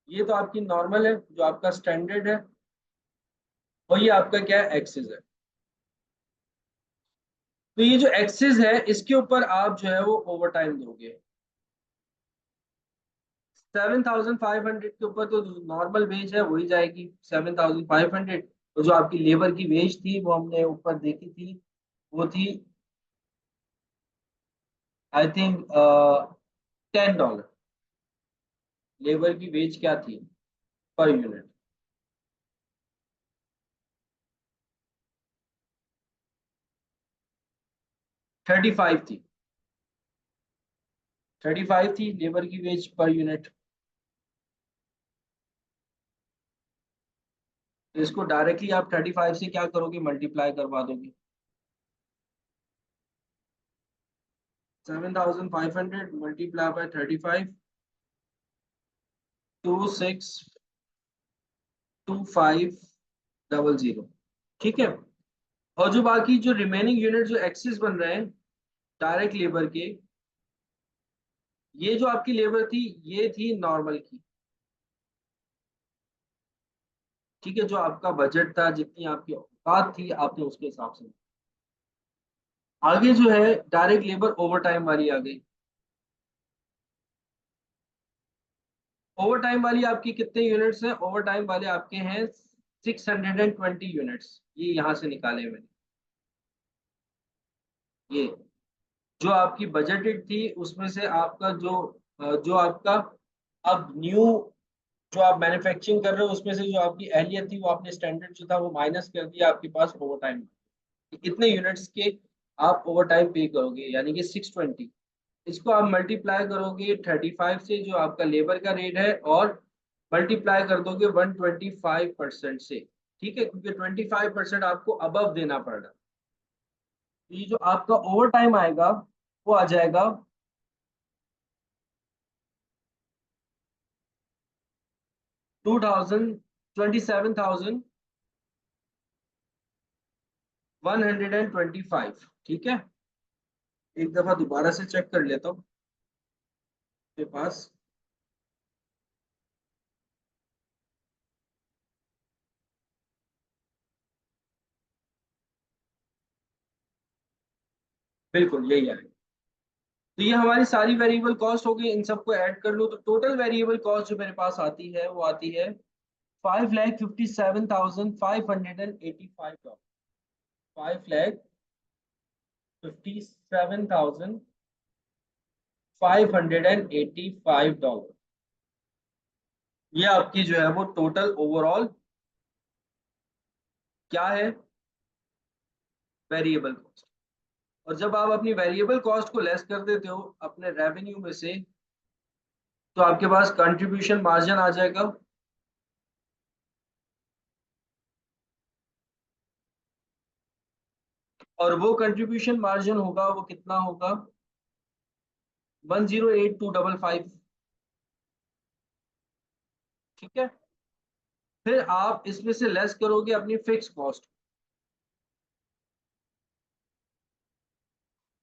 ये तो आपकी नॉर्मल है, जो आपका स्टैंडर्ड है, और ये आपका क्या है? एक्सिस है। तो ये जो एक्सिस है इसके ऊपर आप जो है वो ओवर टाइम दोगे। 7,500 के ऊपर तो नॉर्मल वेज है वही जाएगी 7,500। तो जो आपकी लेबर की वेज थी वो हमने ऊपर देखी थी, वो थी आई थिंक $10। लेबर की वेज क्या थी पर यूनिट? 35 थी। 35 थी लेबर की वेज पर यूनिट। तो इसको डायरेक्टली आप 35 से क्या करोगे, मल्टीप्लाई करवा दोगे। 7500 मल्टीप्लाई बाय 35, 262500। ठीक है। और जो बाकी जो रिमेनिंग यूनिट जो एक्सिस बन रहे हैं डायरेक्ट लेबर के, ये जो आपकी लेबर थी ये थी नॉर्मल की। ठीक है, जो आपका बजट था, जितनी आपकी औकात थी, आपने उसके हिसाब से। आगे जो है डायरेक्ट लेबर ओवर टाइम वाली आ गई। ओवर टाइम वाली आपकी कितने यूनिट्स हैं, ओवर टाइम वाले आपके हैं 620 यूनिट्स। ये यहाँ से निकाले मैंने। ये जो आपकी बजटेड थी उसमें से आपका जो आपका अब न्यू जो आप मैन्युफैक्चरिंग कर रहे हो उसमें से जो आपकी एहलियत थी, वो आपने स्टैंडर्ड जो था वो माइनस कर दिया आपके पास ओवर टाइम। कितने यूनिट्स के आप ओवर टाइम पे करोगे, यानी कि 620। इसको आप मल्टीप्लाई करोगे 35 से जो आपका लेबर का रेट है, और मल्टीप्लाई कर दोगे 125% से। ठीक है, क्योंकि 25% आपको अबव देना पड़ रहा है। तो ये जो आपका ओवर टाइम आएगा वो आ जाएगा 27,125। ठीक है, एक दफा दोबारा से चेक कर लेता हूँ के पास। बिल्कुल यही आएगा। तो ये हमारी सारी वेरिएबल कॉस्ट हो गई, इन सबको ऐड कर लो तो टोटल वेरिएबल कॉस्ट जो मेरे पास आती है वो आती है 5,57,585 डॉलर। 5,57,585 डॉलर। ये आपकी जो है वो टोटल ओवरऑल क्या है, वेरिएबल कॉस्ट। और जब आप अपनी वेरिएबल कॉस्ट को लेस कर देते हो अपने रेवेन्यू में से, तो आपके पास कंट्रीब्यूशन मार्जिन आ जाएगा। और वो कंट्रीब्यूशन मार्जिन होगा, वो कितना होगा, 108,255। ठीक है। फिर आप इसमें से लेस करोगे अपनी फिक्स कॉस्ट।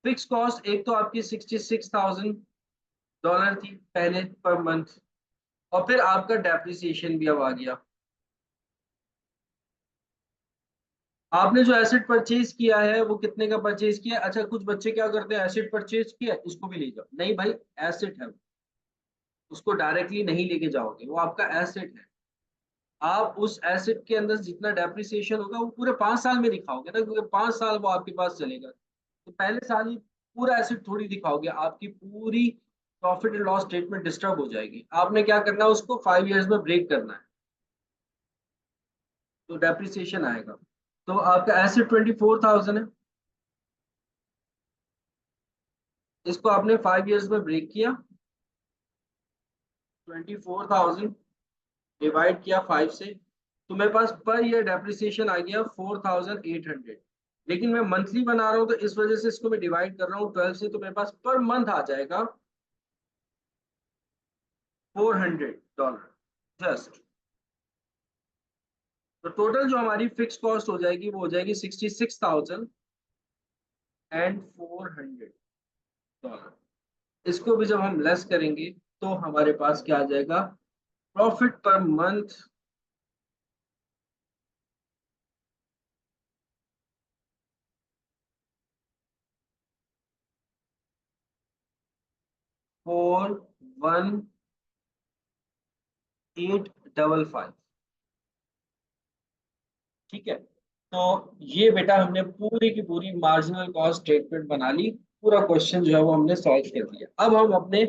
फिक्स कॉस्ट एक तो आपकी 66,000 डॉलर थी पहले पर मंथ, और फिर आपका डेप्रिसिएशन भी अब आ गया। आपने जो एसेट परचेज किया है वो कितने का परचेज किया है? अच्छा, कुछ बच्चे क्या करते हैं, एसेट परचेज किया इसको भी ले जाओ, नहीं भाई, एसेट है, उसको डायरेक्टली नहीं लेके जाओगे, वो आपका एसेट है। आप उस एसेट के अंदर जितना डेप्रिसिएशन होगा वो पूरे 5 साल में दिखाओगे ना, क्योंकि 5 साल वो आपके पास चलेगा। तो पहले साल ही पूरा एसेट थोड़ी दिखाओगे, आपकी पूरी profit and loss statement disturb हो जाएगी। आपने क्या करना है, उसको 5 ईयर्स में ब्रेक करना है, तो डेप्रिसिएशन आएगा। तो आपका एसेट 24,000 है, इसको आपने 5 ईयर्स में ब्रेक किया, 24,000 डिवाइड किया 5 से, तो मेरे पास पर ईयर डेप्रिसिएशन आ गया 4,800। लेकिन मैं मंथली बना रहा हूँ तो इस वजह से इसको मैं डिवाइड कर रहा हूँ 12 से, तो मेरे पास पर मंथ आ जाएगा $400 जस्ट। तो टोटल जो हमारी फिक्स कॉस्ट हो जाएगी वो हो जाएगी 66,400 डॉलर। इसको भी जब हम लेस करेंगे तो हमारे पास क्या आ जाएगा, प्रॉफिट पर मंथ 41,855। ठीक है। तो ये बेटा हमने पूरी की पूरी मार्जिनल कॉस्ट स्टेटमेंट बना ली। पूरा क्वेश्चन जो है वो हमने सॉल्व कर दिया। अब हम अपने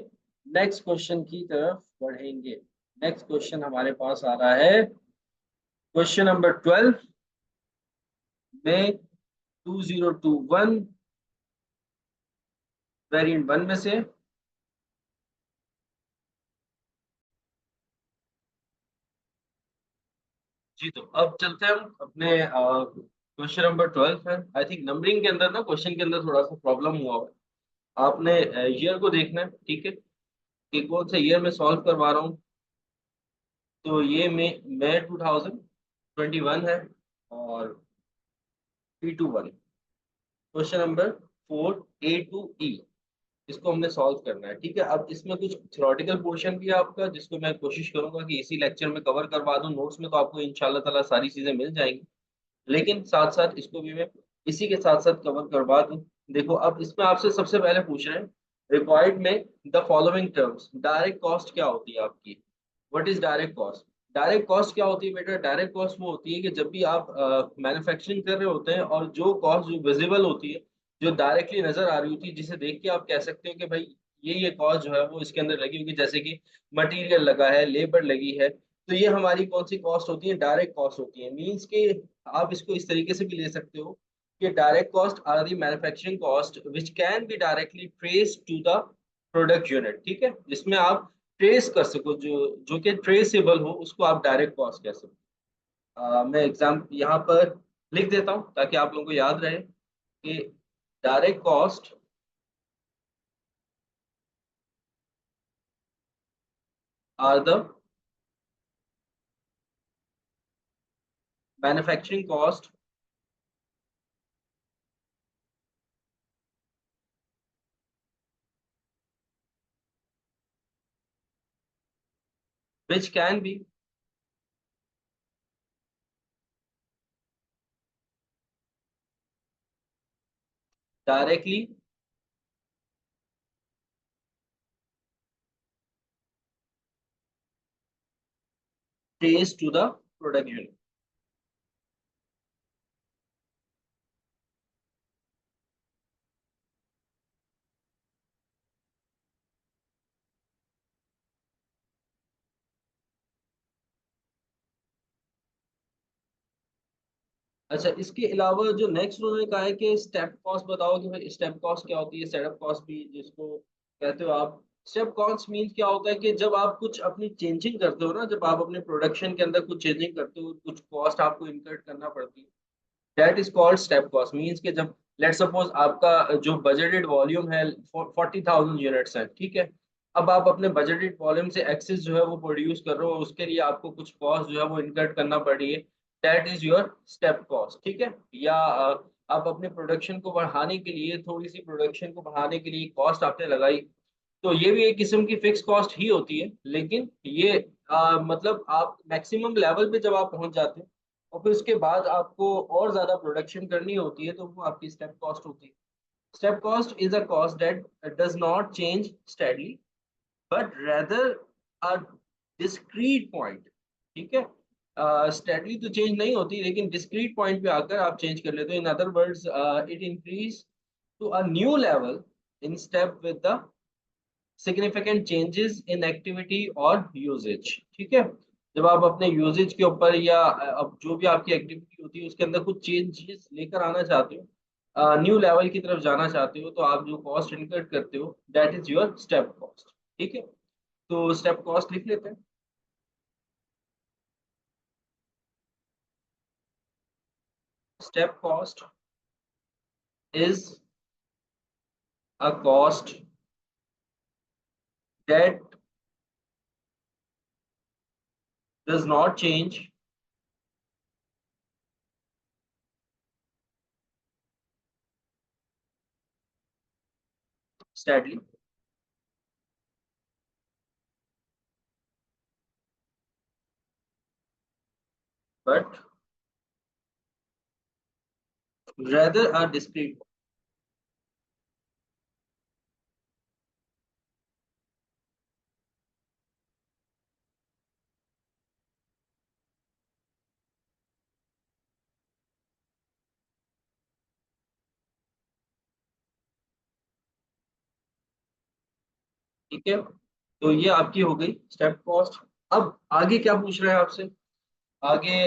नेक्स्ट क्वेश्चन की तरफ बढ़ेंगे। नेक्स्ट क्वेश्चन हमारे पास आ रहा है क्वेश्चन नंबर 12 में 2021 वेरिएंट 1 में से। जी, तो अब चलते हैं हम अपने क्वेश्चन नंबर 12 है। आई थिंक नंबरिंग के अंदर ना क्वेश्चन के अंदर थोड़ा सा प्रॉब्लम हुआ है। आपने ईयर को देखना है, ठीक है, कि कौन सा ईयर में सॉल्व करवा रहा हूँ। तो ये मई 2021 है, और P21 question number 4A to E, इसको हमने सॉल्व करना है। ठीक है, अब इसमें कुछ थ्योरेटिकल पोर्शन भी है आपका, जिसको मैं कोशिश करूंगा कि इसी लेक्चर में कवर करवा दूं। नोट्स में तो आपको इंशाल्लाह ताला सारी चीजें मिल जाएंगी, लेकिन साथ साथ इसको भी मैं इसी के साथ साथ कवर करवा दूं। देखो, अब इसमें आपसे सबसे पहले पूछ रहे हैं, रिक्वायर्ड में the following terms, direct cost क्या होती है आपकी। What is direct cost? Direct cost क्या होती है बेटा? डायरेक्ट कॉस्ट वो होती है कि जब भी आप मैन्युफैक्चरिंग कर रहे होते हैं, और जो कॉस्ट जो विजिबल होती है, जो डायरेक्टली नजर आ रही होती है, जिसे देख के आप कह सकते हो कि भाई ये कॉस्ट जो है वो इसके अंदर लगी होगी, जैसे कि मटेरियल लगा है, लेबर लगी है, तो ये हमारी कौन सी कॉस्ट होती है? डायरेक्ट कॉस्ट होती है। मीन्स के आप इसको इस तरीके से भी ले सकते हो कि direct cost are the manufacturing cost which can be directly trace to the product unit. ठीक है, जिसमें आप ट्रेस कर सको, जो जो कि ट्रेसेबल हो, उसको आप डायरेक्ट कॉस्ट कह सकते हो। मैं एग्जाम यहाँ पर लिख देता हूँ ताकि आप लोगों को याद रहे कि direct cost are the manufacturing cost which can be directly trace to the product unit. अच्छा, इसके अलावा जो नेक्स्ट उन्होंने कहा है कि स्टेप कॉस्ट बताओ, कि भाई स्टेप कॉस्ट क्या होती है, सेटअप कॉस्ट भी जिसको कहते हो आप। स्टेप कॉस्ट मीन्स क्या होता है कि जब आप कुछ अपनी चेंजिंग करते हो ना, जब आप अपने प्रोडक्शन के अंदर कुछ चेंजिंग करते हो, कुछ कॉस्ट आपको इनकर्ट करना पड़ती है, that is called step cost. Means कि जब लेट सपोज आपका जो बजटेड वॉल्यूम है 40,000 यूनिट्स है, ठीक है, अब आप अपने बजटेड वॉल्यूम से एक्सेस जो है वो प्रोड्यूस कर रहे हो, उसके लिए आपको कुछ कॉस्ट जो है वो इनकर्ट करना पड़ रही है, that is your step cost. ठीक है, या आप अपने प्रोडक्शन को बढ़ाने के लिए, थोड़ी सी प्रोडक्शन को बढ़ाने के लिए कॉस्ट आपने लगाई, तो ये भी एक किस्म की फिक्स कॉस्ट ही होती है। लेकिन ये मतलब आप मैक्सिमम लेवल पे जब आप पहुंच जाते हैं, और फिर उसके बाद आपको और ज्यादा प्रोडक्शन करनी होती है, तो वो आपकी स्टेप कॉस्ट होती है। Step cost is a cost that does not change steadily, but rather a discrete point. ठीक है, स्टेडली तो चेंज नहीं होती, लेकिन डिस्क्रीट पॉइंट पे आकर आप चेंज कर लेते हो। In other words, it increase to a new level in step with the significant changes in activity और यूजेज। ठीक है, जब आप अपने यूजेज के ऊपर या अब जो भी आपकी एक्टिविटी होती है उसके अंदर कुछ चेंजेस लेकर आना चाहते हो, न्यू लेवल की तरफ जाना चाहते हो, तो आप जो कॉस्ट इनकर्ट करते हो, that is your step cost. ठीक है, तो स्टेप कॉस्ट लिख लेते हैं। Step cost is a cost that does not change steadily, but rather a discrete। ठीक है, तो ये आपकी हो गई स्टेप कॉस्ट। अब आगे क्या पूछ रहे हैं आपसे? आगे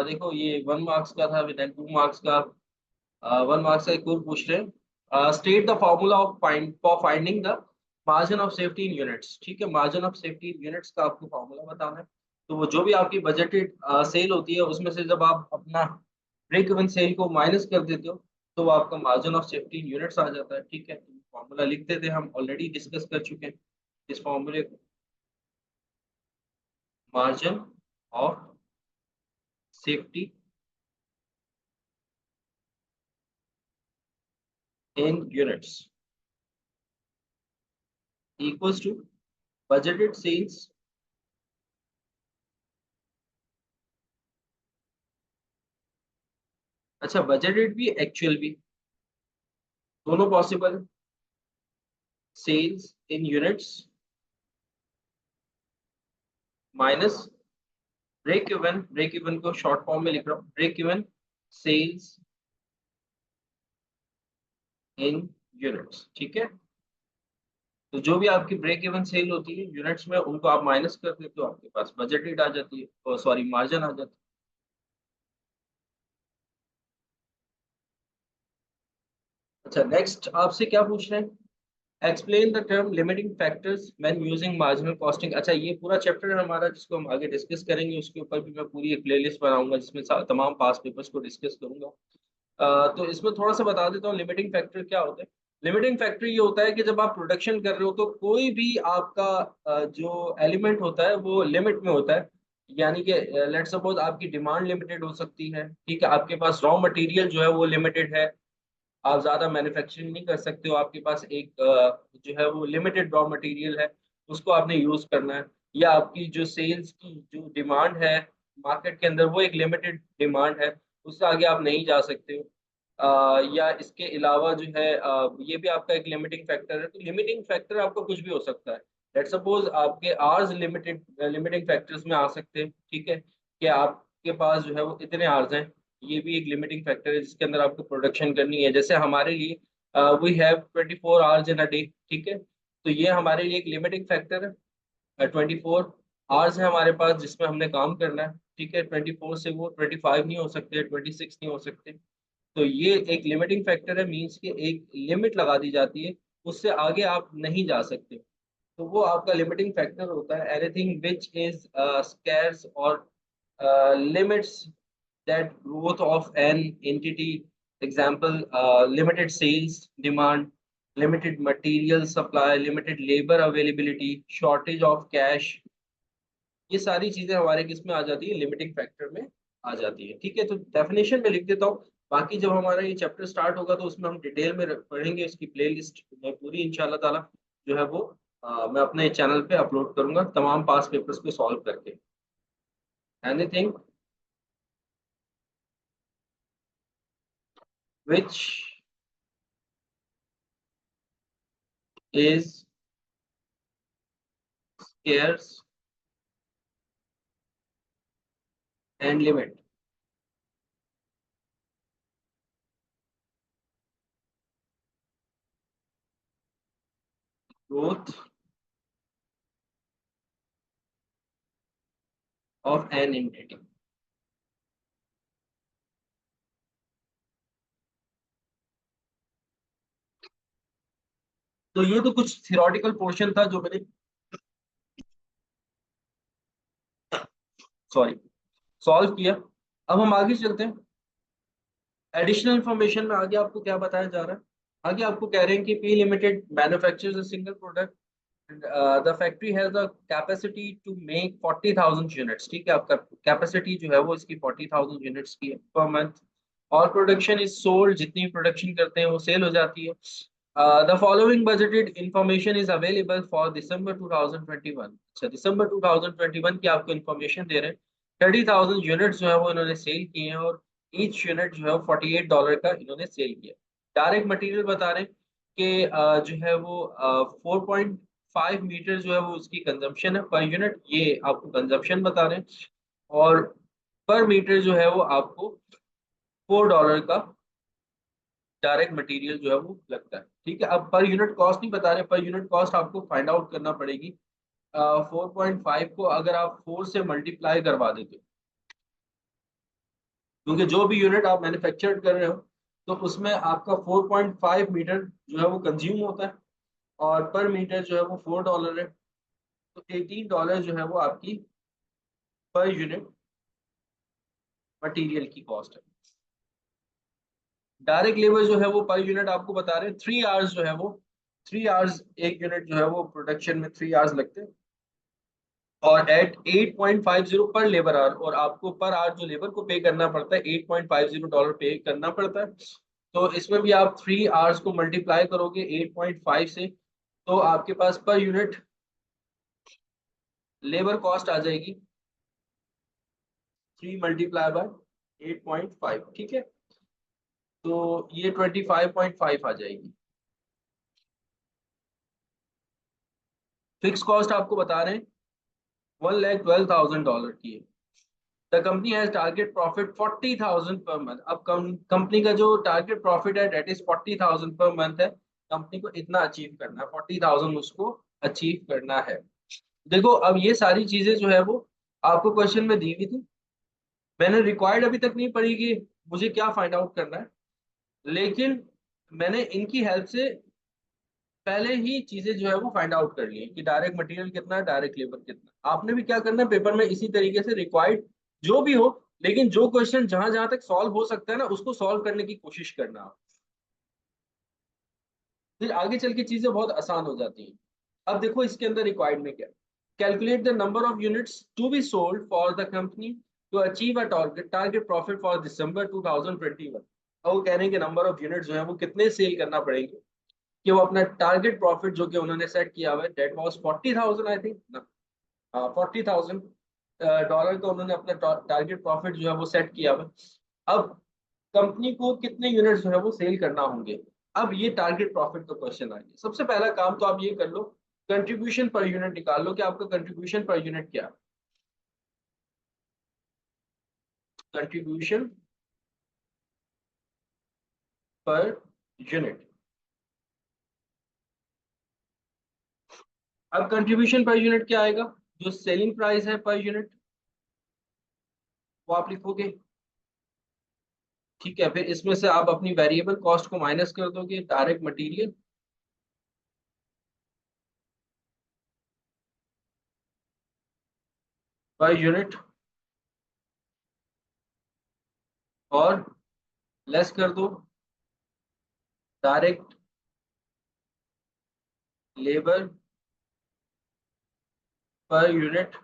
देखो, ये 1 मार्क्स का था, विद 2 मार्क्स का। 1 मार्क्स का एक और पूछ रहे हैं, state the formula of for finding the margin of safety in units. ठीक है, margin of safety in units का आपको फॉर्मूला बताना है। तो वो जो भी आपकी बजटेड सेल होती है उसमें से जब आप अपना ब्रेक इवन सेल को माइनस कर देते हो तो वो आपका margin of safety in units आ जाता है। ठीक है, तो फॉर्मूला लिख देते हैं, हम ऑलरेडी डिस्कस कर चुके हैं इस फॉर्मूले को। Margin of safety in units equals to budgeted sales अच्छा बजटेड भी एक्चुअल भी दोनों पॉसिबल है। Sales in units minus break even को शॉर्ट फॉर्म में लिख रहा हूँ, break even sales in units. ठीक है, तो जो भी आपकी ब्रेक इवन सेल होती है यूनिट्स में उनको आप माइनस कर देते हो, आपके पास बजटेड आ जाती है, सॉरी मार्जिन आ जाती है। अच्छा नेक्स्ट आपसे क्या पूछ रहे हैं, explain the term limiting factors when using marginal costing. अच्छा ये पूरा चैप्टर है हमारा जिसको हम आगे डिस्कस करेंगे, उसके ऊपर भी मैं पूरी एक प्लेलिस्ट बनाऊंगा जिसमें तमाम पास पेपर्स को डिस्कस करूंगा। तो इसमें थोड़ा सा बता देता हूँ लिमिटिंग फैक्टर क्या होता है। लिमिटिंग फैक्टर ये होता है कि जब आप प्रोडक्शन कर रहे हो तो कोई भी आपका जो एलिमेंट होता है वो लिमिट में होता है। यानी कि लेट्स सपोज आपकी डिमांड लिमिटेड हो सकती है, ठीक है, आपके पास रॉ मटेरियल जो है वो लिमिटेड है, आप ज़्यादा मैन्युफैक्चरिंग नहीं कर सकते हो, आपके पास एक जो है वो लिमिटेड रॉ मटेरियल है, उसको आपने यूज़ करना है। या आपकी जो सेल्स की जो डिमांड है मार्केट के अंदर वो एक लिमिटेड डिमांड है, उससे आगे आप नहीं जा सकते हो। या इसके अलावा जो है ये भी आपका एक लिमिटिंग फैक्टर है। तो लिमिटिंग फैक्टर आपका कुछ भी हो सकता है। लेट्स सपोज आपके आर्स लिमिटिंग फैक्टर्स में आ सकते हैं, ठीक है, कि आपके पास जो है वो इतने आर्स हैं, ये भी एक लिमिटिंग फैक्टर है जिसके अंदर आपको प्रोडक्शन करनी है। जैसे हमारे लिए we have 24 hours in a day, ठीक है, तो ये हमारे लिए एक लिमिटिंग फैक्टर है। 24 आवर्स है हमारे पास जिसमें हमने काम करना है, ठीक है, 24 से वो 25 नहीं हो सकते, 26 नहीं हो सकते। तो ये एक लिमिटिंग फैक्टर है, मीन्स कि एक लिमिट लगा दी जाती है, उससे आगे आप नहीं जा सकते। तो वो आपका लिमिटिंग फैक्टर होता है। एनीथिंग विच इज स्कैर्स और limits that growth of an entity, example limited sales demand, limited material supply, limited labor availability, shortage of cash, ये सारी चीजें हमारे किस में आ जाती है, लिमिटिंग फैक्टर में आ जाती है। ठीक है, तो डेफिनेशन में लिख देता हूँ, बाकी जब हमारा ये चैप्टर स्टार्ट होगा तो उसमें हम डिटेल में पढ़ेंगे, इसकी प्लेलिस्ट मैं पूरी इंशाल्लाह ताला जो है वो मैं अपने चैनल पे अपलोड करूंगा तमाम पास पेपर्स को सॉल्व करके। Anything which is scarce and limit growth of an entity। तो ये तो कुछ थियोरेटिकल पोर्शन था जो मैंने सॉरी सॉल्व किया। अब हम आगे चलते हैं, एडिशनल इंफॉर्मेशन में आगे आपको क्या बताया जा रहा है। आगे आपको कह रहे हैं कि P limited manufactures a single product, the factory has the capacity to make 40,000 units. ठीक है, आपका कैपेसिटी जो है वो इसकी 40,000 यूनिट्स की है पर मंथ, और प्रोडक्शन इज सोल्ड, जितनी प्रोडक्शन करते हैं वो सेल हो जाती है। The following budgeted information is available for December 2021। अच्छा दिसंबर 2021 की आपको इन्फॉर्मेशन दे रहे हैं। 30,000 यूनिट्स जो है वो इन्होंने सेल किए हैं, और ईच यूनिट जो है $48 का इन्होंने सेल किया। डायरेक्ट मटेरियल बता रहे हैं कि जो है वो 4.5 मीटर जो है वो उसकी कंजम्पशन है पर यूनिट, ये आपको कंजम्पशन बता रहे हैं। और पर मीटर जो है वो आपको $4 का डायरेक्ट मटेरियल जो है वो लगता है। ठीक है, अब पर यूनिट कॉस्ट नहीं बता रहे, पर यूनिट कॉस्ट आपको फाइंड आउट करना पड़ेगी। 4.5 को अगर आप 4 से मल्टीप्लाई करवा देते हो, क्योंकि जो भी यूनिट आप मैन्युफैक्चर कर रहे हो तो उसमें आपका 4.5 मीटर जो है वो कंज्यूम होता है, और पर मीटर जो है वो $4 है, तो $18 जो है वो आपकी पर यूनिट मटेरियल की कॉस्ट है। डायरेक्ट लेबर जो है वो पर यूनिट आपको बता रहे हैं 3 आवर्स जो है वो 3 आवर्स, एक यूनिट जो है वो प्रोडक्शन में 3 आवर्स लगते हैं, और एट 8.50 पर लेबर आवर, और आपको पर आवर जो लेबर को पे करना पड़ता है $8.50 पे करना पड़ता है। तो इसमें भी आप 3 आवर्स को मल्टीप्लाई करोगे 8.5 से, तो आपके पास पर यूनिट लेबर कॉस्ट आ जाएगी 3 × 8.5, ठीक है। तो ये 25.5 आ जाएगी। फिक्स कॉस्ट आपको बता रहे हैं $1,12,000 की है। The company has target profit 40,000 per month. अब कंपनी का जो टारगेट प्रॉफिट है डेट इज 40,000 पर मंथ है। कंपनी को इतना अचीव करना है, 40,000 उसको अचीव करना है। देखो अब ये सारी चीजें जो है वो आपको क्वेश्चन में दी हुई थी। मैंने रिक्वायर्ड अभी तक नहीं पढ़ी कि मुझे क्या फाइंड आउट करना है, लेकिन मैंने इनकी हेल्प से पहले ही चीजें जो है वो फाइंड आउट कर ली है कि डायरेक्ट मटेरियल कितना है, डायरेक्ट लेबर कितना। आपने भी क्या करना है पेपर में इसी तरीके से रिक्वायर्ड जो भी हो, लेकिन जो क्वेश्चन जहां जहां तक सॉल्व हो सकता है ना उसको सॉल्व करने की कोशिश करना आप। फिर आगे चल के चीजें बहुत आसान हो जाती हैं। अब देखो इसके अंदर रिक्वायर्ड में क्या, calculate the number of units to be sold for the company to achieve a target target profit for December 2021। और वो कह रहे हैं कि नंबर ऑफ यूनिट जो है वो कितने सेल करना पड़ेंगे कि वो अपना टारगेट प्रॉफिट जो कि उन्होंने सेट किया हुआ है डेट वाज 40,000 आई थिंक ना, 40,000 डॉलर का उन्होंने अपना टारगेट प्रॉफिट जो है वो सेट किया हुआ है। अब कंपनी को कितने यूनिट जो है वो सेल करना होंगे। अब ये टारगेट प्रॉफिट का क्वेश्चन आ गया। सबसे पहला काम तो आप ये कर लो, कंट्रीब्यूशन पर यूनिट निकाल लो कि आपका कंट्रीब्यूशन पर यूनिट क्या है। Contribution per unit. अब कंट्रीब्यूशन पर यूनिट क्या आएगा, जो सेलिंग प्राइस है पर यूनिट वो आप लिखोगे, ठीक है। फिर इसमें से आप अपनी वेरिएबल कॉस्ट को माइनस कर दोगे, डायरेक्ट मटेरियल पर यूनिट, और लेस कर दो डायरेक्ट लेबर पर यूनिट।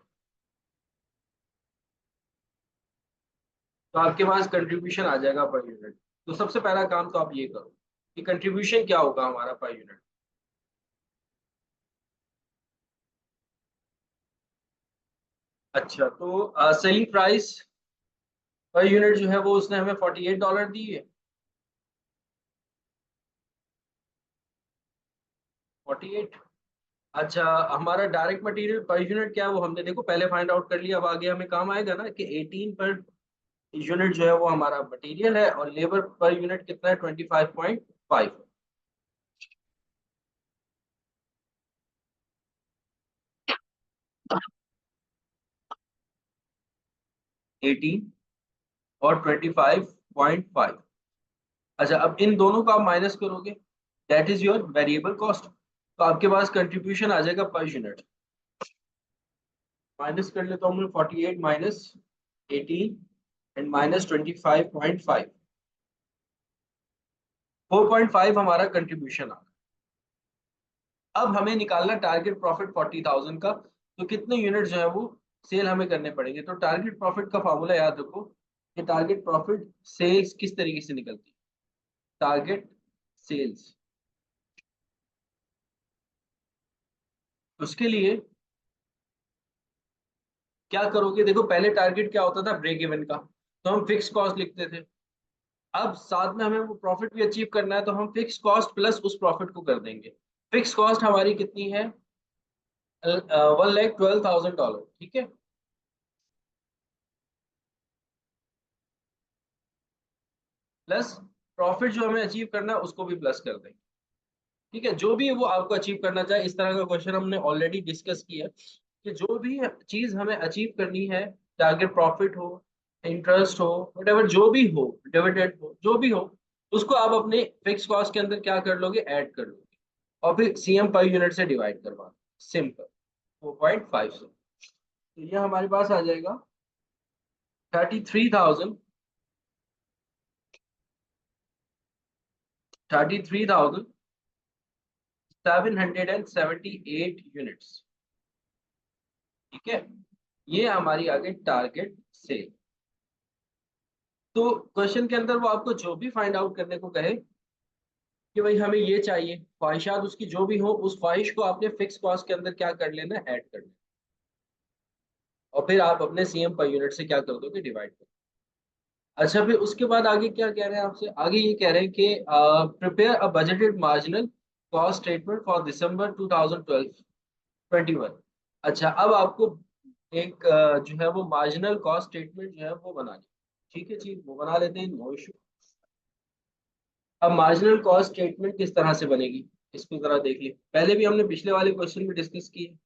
तो आपके पास कंट्रीब्यूशन आ जाएगा पर यूनिट। तो सबसे पहला काम तो आप ये करो कि कंट्रीब्यूशन क्या होगा हमारा पर यूनिट। अच्छा, तो सेलिंग प्राइस पर यूनिट जो है वो उसने हमें $48 दी है, 48। अच्छा, हमारा डायरेक्ट मटेरियल पर यूनिट क्या है वो हमने देखो पहले फाइंड आउट कर लिया। अब आगे हमें काम आएगा ना कि 18 पर यूनिट जो है वो हमारा मटेरियल है, और लेबर पर यूनिट कितना है 25.5। 18 और 25.5। अच्छा, अब इन दोनों का आप माइनस करोगे, that is your variable cost. तो आपके पास कंट्रीब्यूशन आ जाएगा पर यूनिट। माइनस कर लेता हूँ मैं 48 माइनस 18 एंड माइनस 25.5। 4.5 हमारा कंट्रीब्यूशन आ गया। अब हमें निकालना टारगेट प्रॉफिट 40,000 का। तो कितने यूनिट जो है वो सेल हमें करने पड़ेंगे। तो टारगेट प्रॉफिट का फार्मूला याद रखो कि टारगेट प्रॉफिट सेल्स किस तरीके से निकलती है। टारगेट सेल्स, उसके लिए क्या करोगे, देखो पहले टारगेट क्या होता था ब्रेक इवन का, तो हम फिक्स कॉस्ट लिखते थे। अब साथ में हमें वो प्रॉफिट भी अचीव करना है, तो हम फिक्स कॉस्ट प्लस उस प्रॉफिट को कर देंगे। फिक्स कॉस्ट हमारी कितनी है, $1,12,000, ठीक है। प्लस प्रॉफिट जो हमें अचीव करना है उसको भी प्लस कर देंगे, ठीक है। जो भी वो आपको अचीव करना चाहे, इस तरह का क्वेश्चन हमने ऑलरेडी डिस्कस किया कि जो भी चीज हमें अचीव करनी है, टारगेट प्रॉफिट हो, इंटरेस्ट हो, वटेवर जो भी हो, डिविडेंड हो, जो भी हो, उसको आप अपने फिक्स कॉस्ट के अंदर क्या कर लोगे, ऐड कर लोगे, और फिर सीएम पर यूनिट से डिवाइड करवा, सिंपल। 4.5 से, तो ये हमारे पास आ जाएगा 33,000 33,778 यूनिट्स। ठीक है, ये हमारी आगे टारगेट से। तो क्वेश्चन के अंदर वो आपको जो भी फाइंड आउट करने को कहे कि भाई हमें ये चाहिए, ख्वाहिशात उसकी जो भी हो, उस ख्वाहिश को आपने फिक्स कॉस्ट के अंदर क्या कर लेना, ऐड कर लेना, और फिर आप अपने सीएम पर यूनिट से क्या कर दोगे, डिवाइड कर। अच्छा, फिर उसके बाद आगे क्या कह रहे हैं आपसे, आगे ये कह रहे हैं कि prepare a budgeted marginal cost statement for December 2021। अच्छा, अब आपको एक जो है वो मार्जिनल कॉस्ट स्टेटमेंट जो है वो बनानी। ठीक है जी, वो बना लेते हैं, नो इशू। अब मार्जिनल कॉस्ट स्टेटमेंट किस तरह से बनेगी, इसको जरा देख लिए, पहले भी हमने पिछले वाले क्वेश्चन में डिस्कस की है।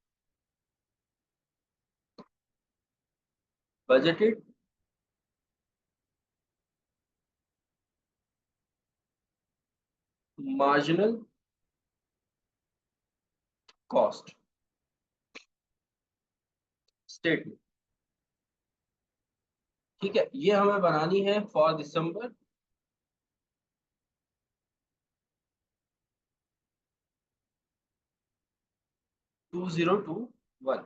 Budgeted marginal cost statement. ठीक है, ये हमें बनानी है फॉर दिसंबर 2021।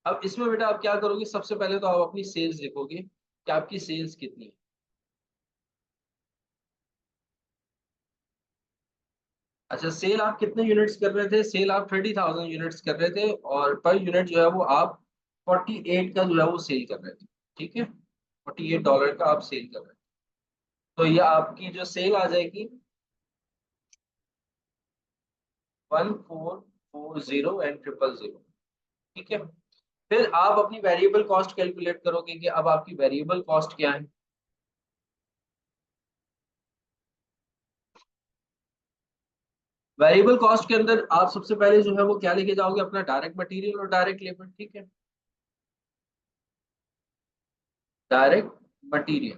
अब इसमें बेटा आप क्या करोगे, सबसे पहले तो आप अपनी सेल्स लिखोगे कि आपकी सेल्स कितनी है। अच्छा, सेल आप कितने यूनिट्स कर रहे थे, सेल आप 30,000 यूनिट्स कर रहे थे, और पर यूनिट जो है वो आप 48 का जो है वो सेल कर रहे थे। ठीक है, $48 का आप सेल कर रहे थे। तो ये आपकी जो सेल आ जाएगी 1440 एंड 000। ठीक है, फिर आप अपनी वेरिएबल कॉस्ट कैलकुलेट करोगे कि अब आपकी वेरिएबल कॉस्ट क्या है। वेरिएबल कॉस्ट के अंदर आप सबसे पहले जो है वो क्या लेके जाओगे, अपना डायरेक्ट मटेरियल और डायरेक्ट लेबर। ठीक है, डायरेक्ट मटेरियल।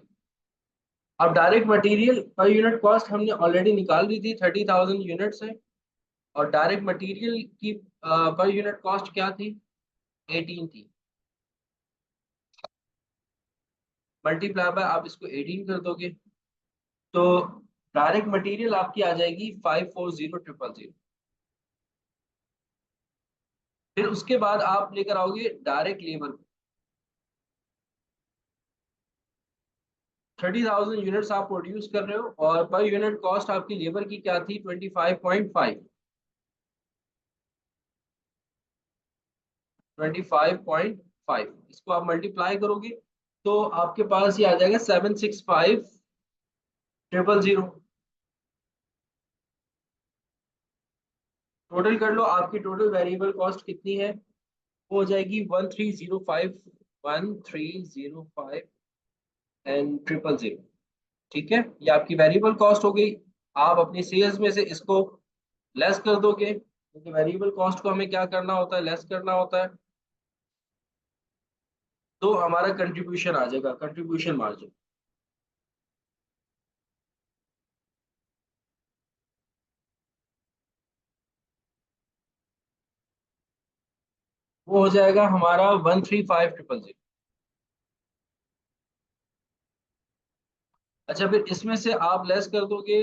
अब direct material per unit cost हमने ऑलरेडी निकाल दी थी, 30,000 यूनिट्स है, और डायरेक्ट मटेरियल की पर यूनिट कॉस्ट क्या थी, 18 थी। मल्टीप्लाई बाय आप इसको 18 कर दोगे, तो डायरेक्ट मटेरियल आपकी आ जाएगी 540000। फिर उसके बाद आप लेकर आओगे डायरेक्ट लेबर। 30,000 यूनिट्स आप प्रोड्यूस कर रहे हो, और पर यूनिट कॉस्ट आपकी लेबर की क्या थी, 25.5। 25.5, इसको आप मल्टीप्लाई करोगे तो आपके पास ये आ जाएगा 765,000। टोटल कर लो, आपकी टोटल वेरिएबल कॉस्ट कितनी है, वो हो जाएगी 1305, 1305 एंड 000। ठीक है, ये आपकी वेरिएबल कॉस्ट हो गई। आप अपनी सेल्स में से इसको लेस कर दोगे, क्योंकि वेरिएबल कॉस्ट को हमें क्या करना होता है, लेस करना होता है। तो हमारा कंट्रीब्यूशन आ जाएगा, कंट्रीब्यूशन मार्जिन। वो हो जाएगा हमारा 135000। अच्छा, फिर इसमें से आप लेस कर दोगे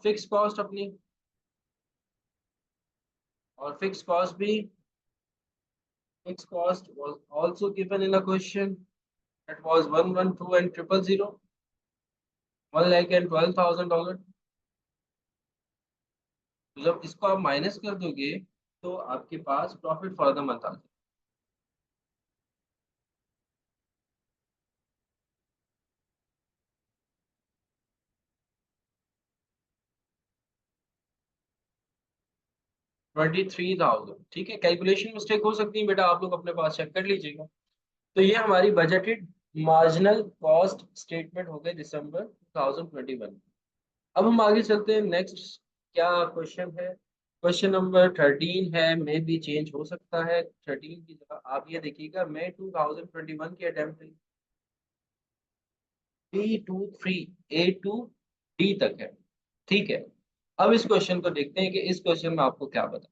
फिक्स कॉस्ट अपनी, और फिक्स कॉस्ट भी, fix cost was also given in a question, that was 112 and 000, 1,12,000 dollar. तो जब इसको आप माइनस कर दोगे तो आपके पास प्रॉफिट फॉर द मंथ आ जाएगा। $23,000। ठीक है, कैलकुलेशन मिस्टेक हो सकती है बेटा, आप लोग अपने पास चेक कर लीजिएगा। तो ये हमारी बजटेड मार्जिनल कॉस्ट स्टेटमेंट हो गए दिसंबर 2021। अब हम आगे चलते हैं, नेक्स्ट क्या क्वेश्चन है, क्वेश्चन नंबर 13 है, मे भी चेंज हो सकता है। 13 की जगह आप ये देखिएगा, मई 2021 की attempt B2 3 A to D तक है। ठीक है, अब इस क्वेश्चन को देखते हैं कि इस क्वेश्चन में आपको क्या पता।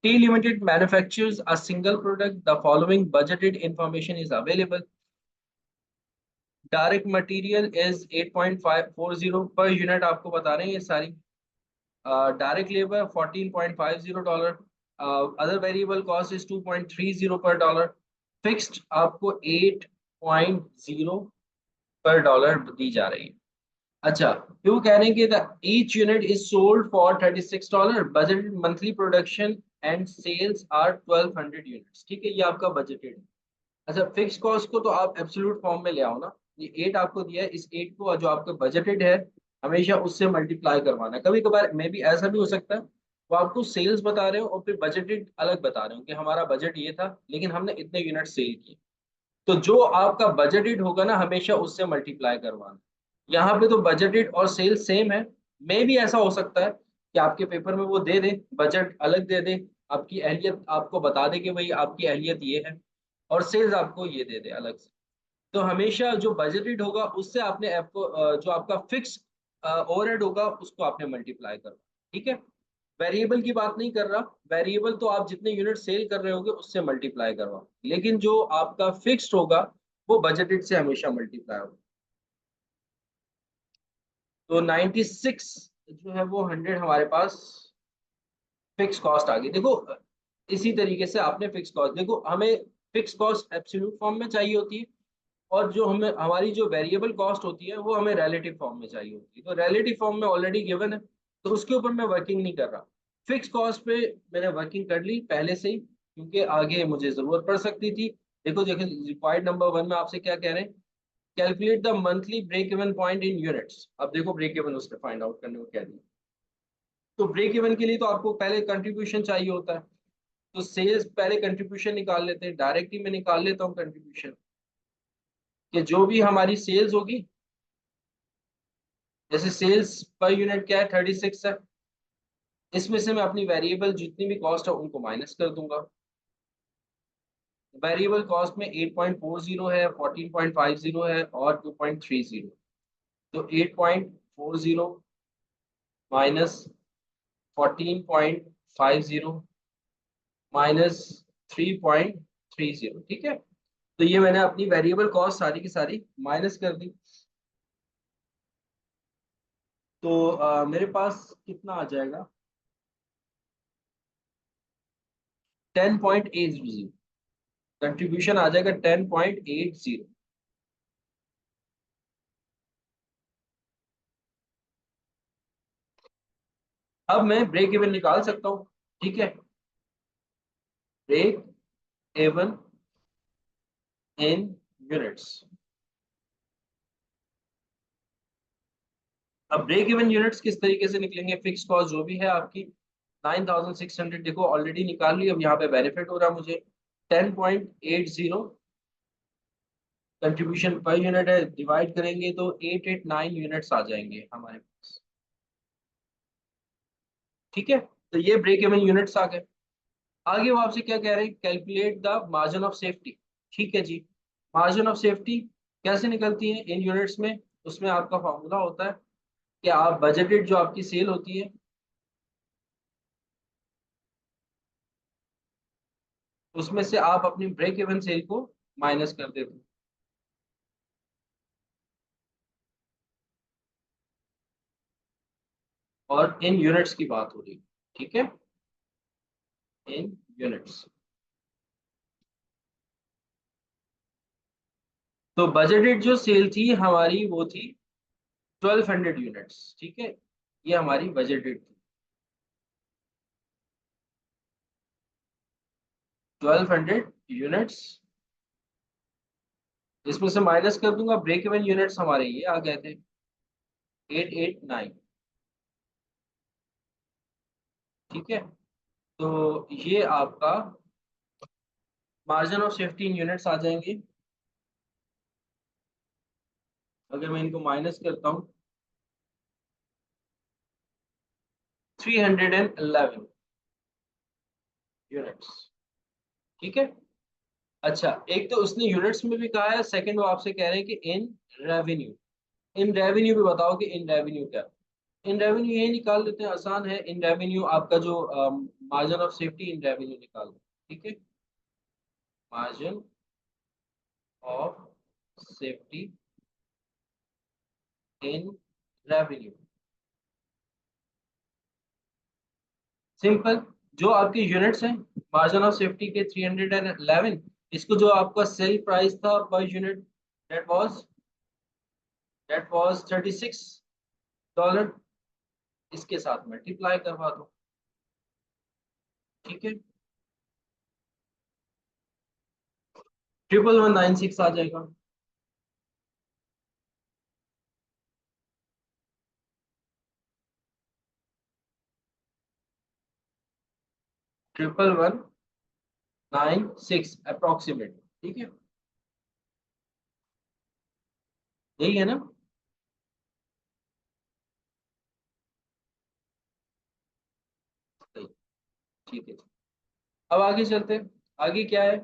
T Limited manufactures a single product. The following budgeted information is available. Direct material is 8.540 per unit, आपको बता रहे हैं ये सारी। Direct labour $14.50, other variable cost is 2.30 पर डॉलर, फिक्स्ड आपको 8.0 पर डॉलर दी जा रही है। अच्छा, फिर वो कह रहे हैं कि each unit is sold for $36, budget monthly production and sales are 1200 units. ठीक है, ये आपका बजटेड है। अच्छा, फिक्स कॉस्ट को तो आप एब्सोल्यूट फॉर्म में ले आओ ना। ये 8 आपको दिया है, इस 8 को जो आपका बजटेड है हमेशा उससे मल्टीप्लाई करवाना है। कभी कभार मे भी ऐसा भी हो सकता है वो आपको सेल्स बता रहे हो और फिर बजटेड अलग बता रहे हो कि हमारा बजट ये था लेकिन हमने इतने यूनिट सेल किए। तो जो आपका बजटेड होगा ना हमेशा उससे मल्टीप्लाई करवाना। यहाँ पे तो बजटेड और सेल सेम है। मे भी ऐसा हो सकता है कि आपके पेपर में वो दे दे, बजट अलग दे दे, आपकी अहलियत आपको बता दे कि भाई आपकी अहलियत ये है, और सेल्स आपको ये दे दे अलग से। तो हमेशा जो बजटेड होगा उससे आपने आपको जो आपका फिक्स ओवरहेड होगा उसको आपने मल्टीप्लाई करना। ठीक है, वेरिएबल की बात नहीं कर रहा। वेरिएबल तो आप जितने यूनिट सेल कर रहे होगे उससे मल्टीप्लाई करवा, लेकिन जो आपका फिक्स्ड होगा वो बजटेड से हमेशा मल्टीप्लाई होगा। तो 96 जो है वो 100 हमारे पास फिक्स कॉस्ट आ गई। देखो, इसी तरीके से आपने फिक्स कॉस्ट, देखो हमें फिक्स कॉस्ट एब्सोल्यूट फॉर्म में चाहिए होती है, और जो हमें हमारी जो वेरिएबल कॉस्ट होती है वो हमें रिलेटिव फॉर्म में चाहिए होती है। तो रिलेटिव फॉर्म में ऑलरेडी गिवन है तो उसके ऊपर मैं वर्किंग नहीं कर रहा। फिक्स कॉस्ट पे मैंने वर्किंग कर ली पहले से ही, क्योंकि आगे मुझे जरूरत पड़ सकती थी। देखो देखो, रिक्वायर्ड नंबर 1 में आपसे क्या कह रहे हैं, calculate the monthly break even point in units. अब देखो ब्रेक इवन उसने फाइंड आउट करने को कह दिया। तो ब्रेक इवन के लिए तो आपको पहले कंट्रीब्यूशन चाहिए होता है। तो सेल्स पहले कंट्रीब्यूशन निकाल लेते हैं, डायरेक्टली मैं निकाल लेता हूँ कंट्रीब्यूशन, कि जो भी हमारी सेल्स होगी, जैसे सेल्स पर यूनिट क्या है 36 है, इसमें से मैं अपनी वेरिएबल जितनी भी कॉस्ट है उनको माइनस कर दूंगा। वेरिएबल कॉस्ट में 8.40 है, 14.50 है और 2.30। तो 8.40 माइनस 14.50 माइनस 3.30। ठीक है, तो ये मैंने अपनी वेरिएबल कॉस्ट सारी की सारी माइनस कर दी। तो मेरे पास कितना आ जाएगा, 10.80। कंट्रीब्यूशन आ जाएगा 10.80। अब मैं ब्रेक इवन निकाल सकता हूँ। ठीक है, ब्रेक इवन इन यूनिट्स। अब ब्रेक इवन यूनिट्स किस तरीके से निकलेंगे, फिक्स कॉस्ट जो भी है आपकी 9600, देखो ऑलरेडी निकाल ली। अब यहाँ पे बेनिफिट हो रहा है मुझे 10.80। कंट्रीब्यूशन पर यूनिट है, डिवाइड करेंगे तो 889 यूनिट्स आ जाएंगे हमारे पास। ठीक है, तो ये ब्रेक इवन यूनिट्स आ गए। आगे वो आपसे क्या कह रहे हैं, calculate the margin of safety. ठीक है जी, मार्जिन ऑफ सेफ्टी कैसे निकलती है इन यूनिट्स में, उसमें आपका फॉर्मूला होता है कि आप बजटेड जो आपकी सेल होती है उसमें से आप अपनी ब्रेक इवन सेल को माइनस कर देते हो। और इन यूनिट्स की बात हो रही है। ठीक है, इन यूनिट्स। तो बजटेड जो सेल थी हमारी वो थी 1200 यूनिट्स। ठीक है, ये हमारी बजटेड थी 1200 यूनिट्स। इसमें से माइनस कर दूंगा, ब्रेक इवन यूनिट्स हमारे ये आ गए थे 889। ठीक है, तो ये आपका margin of safety in units आ जाएंगे। अगर मैं इनको माइनस करता हूँ 311 यूनिट्स। ठीक है, अच्छा एक तो उसने यूनिट्स में भी कहा है, सेकंड वो आपसे कह रहे हैं कि इन रेवेन्यू। इन रेवेन्यू भी बताओ कि इन रेवेन्यू क्या है। इन रेवेन्यू ये निकाल लेते हैं, आसान है। इन रेवेन्यू आपका जो margin of safety in revenue निकाल लो। ठीक है, margin of safety in revenue. Simple. जो आपके यूनिट्स हैं मार्जिन ऑफ सेफ्टी के 311, इसको जो आपका सेल प्राइस था पर यूनिट, दैट वाज $36, इसके साथ मल्टीप्लाई करवा दो। ठीक है, 11196 आ जाएगा। Triple one 96 approximate. ठीक है, यही है ना। सही। ठीक है, अब आगे चलते हैं। आगे क्या है?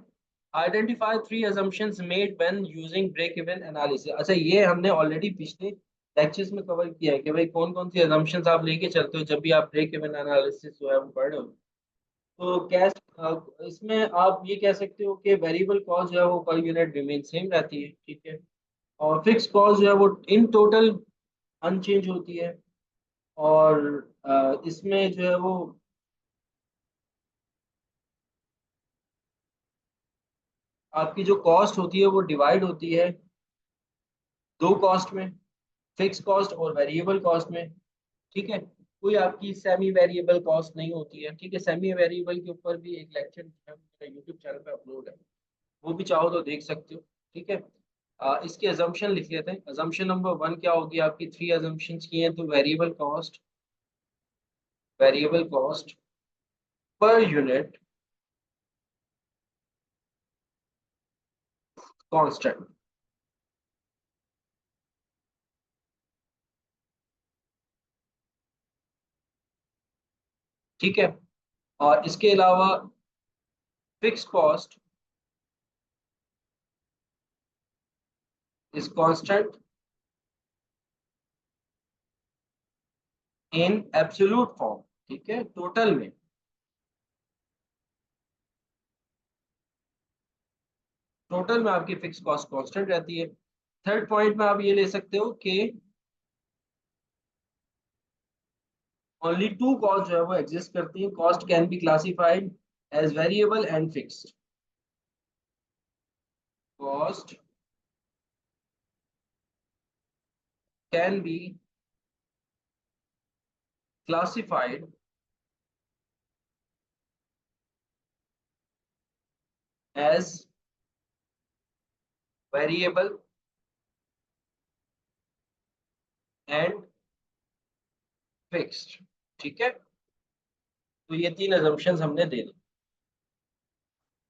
Identify 3 assumptions made when using break even analysis. अच्छा, ये हमने ऑलरेडी पिछले लेक्चर्स में कवर किया है कि भाई कौन कौन सी assumptions आप लेके चलते हो जब भी आप ब्रेक इवन एनालिसिस जो है वो पढ़ रहे हो। तो कैश, इसमें आप ये कह सकते हो कि वेरिएबल कॉस्ट जो है वो पर यूनिट रिमेन सेम रहती है। ठीक है, और फिक्स कॉस्ट जो है वो इन टोटल अनचेंज होती है। और इसमें जो है वो आपकी जो कॉस्ट होती है वो डिवाइड होती है दो कॉस्ट में, फिक्स कॉस्ट और वेरिएबल कॉस्ट में। ठीक है, कोई आपकी सेमी वेरिएबल कॉस्ट नहीं होती है। ठीक है, सेमी वेरिएबल के ऊपर भी एक लेक्चर मेरा यूट्यूब चैनल पे अपलोड है, वो भी चाहो तो देख सकते हो। ठीक है, इसके अजम्पशन लिख लेते हैं। अजम्पशन नंबर 1 क्या होगी आपकी? 3 assumptions की हैं, तो variable cost per unit constant. ठीक है, और इसके अलावा fix cost is constant in absolute form. ठीक है, टोटल में, टोटल में आपकी फिक्स कॉस्ट कांस्टेंट रहती है। थर्ड पॉइंट में आप ये ले सकते हो कि ओनली टू कॉस्ट जो है वो एग्जिस्ट करती है। Cost can be classified as variable and fixed. Cost can be classified as variable and fixed. ठीक है, तो ये 3 assumptions हमने दे दी।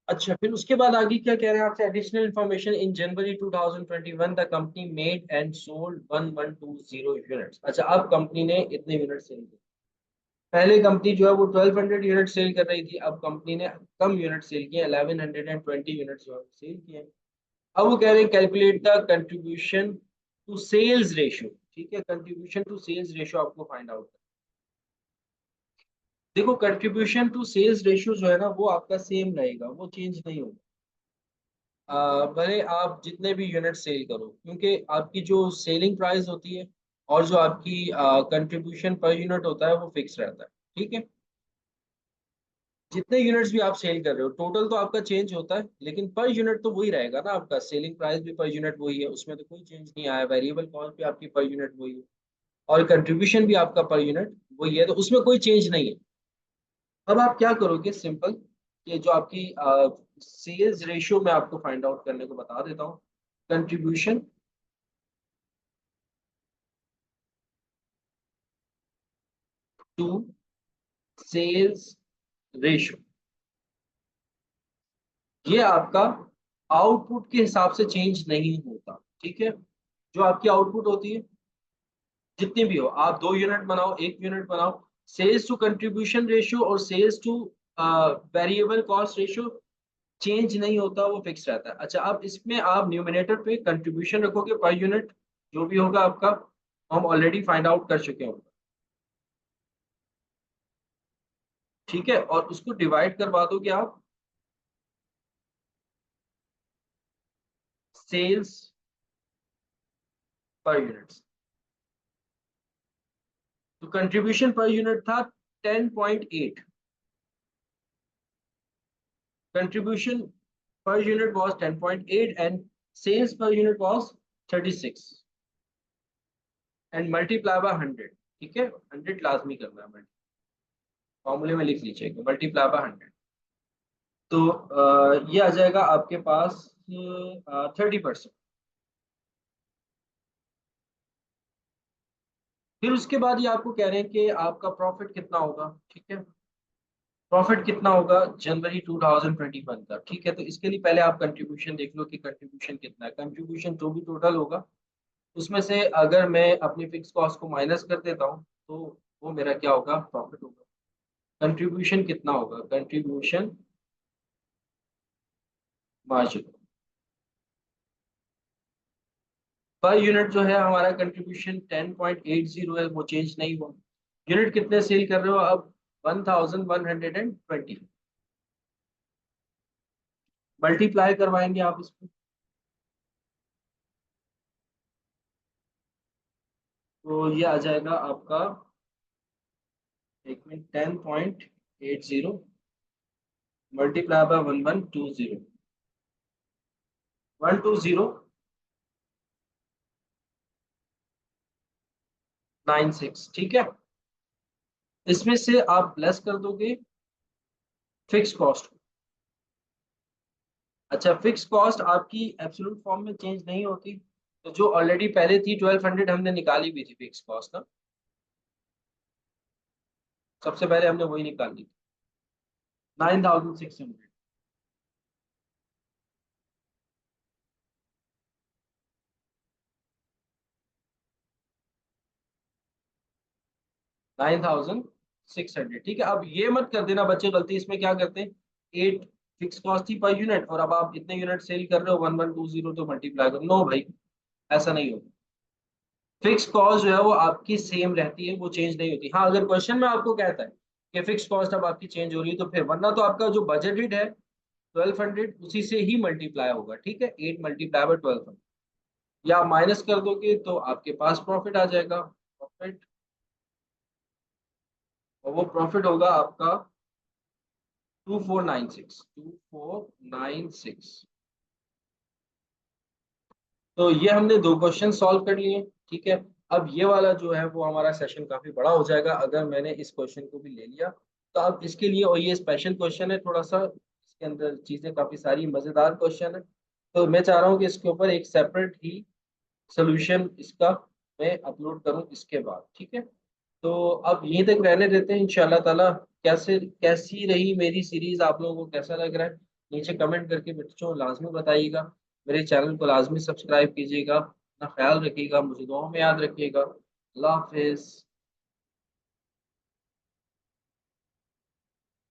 अच्छा, फिर उसके बाद आगे क्या कह रहे हैं आपसे? Additional information. In January 2021 the company made and sold 1120 units. अच्छा, अब कंपनी ने इतने यूनिट सेल किए। पहले कंपनी जो है वो 1200 यूनिट सेल कर रही थी, अब कंपनी ने कम यूनिट सेल किए, 1120 यूनिट जो है सेल किए। अब वो कह रहे हैं calculate the contribution to sales ratio. ठीक है, कंट्रीब्यूशन टू सेल्स रेशियो आपको फाइंड आउट। देखो, कंट्रीब्यूशन टू सेल्स रेशियो जो है ना वो आपका सेम रहेगा, वो चेंज नहीं होगा। भले आप जितने भी यूनिट सेल करो, क्योंकि आपकी जो सेलिंग प्राइस होती है और जो आपकी कंट्रीब्यूशन पर यूनिट होता है वो फिक्स रहता है। ठीक है, जितने यूनिट्स भी आप सेल कर रहे हो टोटल तो आपका चेंज होता है, लेकिन पर यूनिट तो वही रहेगा ना। आपका सेलिंग प्राइस भी पर यूनिट वही है, उसमें तो कोई चेंज नहीं आया। वेरिएबल कॉस्ट भी आपकी पर यूनिट वही है, और कंट्रीब्यूशन भी आपका पर यूनिट वही है, तो उसमें कोई चेंज नहीं है। अब आप क्या करोगे? सिंपल, ये जो आपकी सेल्स रेशियो मैं आपको फाइंड आउट करने को बता देता हूँ। कंट्रीब्यूशन टू सेल्स रेशियो, ये आपका आउटपुट के हिसाब से चेंज नहीं होता। ठीक है, जो आपकी आउटपुट होती है जितनी भी हो, आप 2 यूनिट बनाओ, 1 यूनिट बनाओ, सेल्स टू कंट्रीब्यूशन रेशियो और sales to variable cost ratio change नहीं होता, वो फिक्स रहता है। अच्छा, अब इसमें आप न्यूमिनेटर पे कंट्रीब्यूशन रखोगे पर यूनिट, जो भी होगा आपका हम ऑलरेडी फाइंड आउट कर चुके होंगे। ठीक है, और उसको डिवाइड करवा दोगे आप सेल्स पर यूनिट्स। तो कंट्रीब्यूशन पर यूनिट था 10.8, contribution per unit was 10.8 and sales per unit was 36 and multiply by 100। ठीक है, 100 लाजमी करना है, फॉर्मूले में लिख लीजिएगा मल्टीप्लाई बाय 100। तो ये आ जाएगा आपके पास 30%। फिर उसके बाद ये आपको कह रहे हैं कि आपका प्रॉफिट कितना होगा। ठीक है, प्रॉफिट कितना होगा जनवरी 2021 का। ठीक है, तो इसके लिए पहले आप कंट्रीब्यूशन देख लो कि कंट्रीब्यूशन कितना है। कंट्रीब्यूशन जो भी टोटल होगा उसमें से अगर मैं अपनी फिक्स कॉस्ट को माइनस कर देता हूँ तो वो मेरा क्या होगा, प्रॉफिट होगा। कंट्रीब्यूशन कितना होगा, कंट्रीब्यूशन मार्जिन पर यूनिट जो है हमारा कंट्रीब्यूशन 10.80 है, वो चेंज नहीं हुआ। यूनिट कितने सेल कर रहे हो अब, 1120। मल्टीप्लाई करवाएंगे आप इसको, तो ये आ जाएगा आपका, एक मिनट, 10.80 मल्टीप्लाई बाय 1120 ठीक है। इसमें से आप प्लस कर दोगे फिक्स कॉस्ट। अच्छा, फिक्स कॉस्ट आपकी एब्सोल्यूट फॉर्म में चेंज नहीं होती, तो जो ऑलरेडी पहले थी 1200 हमने निकाली भी थी फिक्स कॉस्ट ना, सबसे पहले हमने वही निकाली थी 9600। 9600 ठीक है। अब ये मत कर देना बच्चे गलती, इसमें क्या करते हैं, 8 फिक्स कॉस्ट थी पर यूनिट और अब आप इतने यूनिट सेल कर रहे हो 1120, तो मल्टीप्लाई करो। नो भाई, ऐसा नहीं होगा। फिक्स कॉस्ट जो है वो आपकी सेम रहती है, वो चेंज नहीं होती। हाँ, अगर क्वेश्चन में आपको कहता है कि फिक्स कॉस्ट अब आपकी चेंज हो रही है तो फिर, वरना तो आपका जो बजटेड है 1200 उसी से ही मल्टीप्लाई होगा। ठीक है, 8 मल्टीप्लाई बाय 1200, या माइनस कर दोगे तो आपके पास प्रॉफिट आ जाएगा। प्रॉफिट, और वो प्रॉफिट होगा आपका 2496। तो ये हमने दो क्वेश्चन सॉल्व कर लिए। ठीक है, अब ये वाला जो है वो हमारा सेशन काफी बड़ा हो जाएगा अगर मैंने इस क्वेश्चन को भी ले लिया। तो अब इसके लिए, और ये स्पेशल क्वेश्चन है थोड़ा सा, इसके अंदर चीजें काफी सारी मजेदार क्वेश्चन है, तो मैं चाह रहा हूँ कि इसके ऊपर एक सेपरेट ही सोल्यूशन इसका मैं अपलोड करूँ इसके बाद। ठीक है, तो अब यहीं तक रहने देते हैं इंशाल्लाह ताला। कैसे, कैसी रही मेरी सीरीज, आप लोगों को कैसा लग रहा है, नीचे कमेंट करके बच्चों लाजमी बताइएगा। मेरे चैनल को लाजमी सब्सक्राइब कीजिएगा, अपना ख्याल रखिएगा, मुझे दुआओं में याद रखिएगा। अल्लाह हाफिज।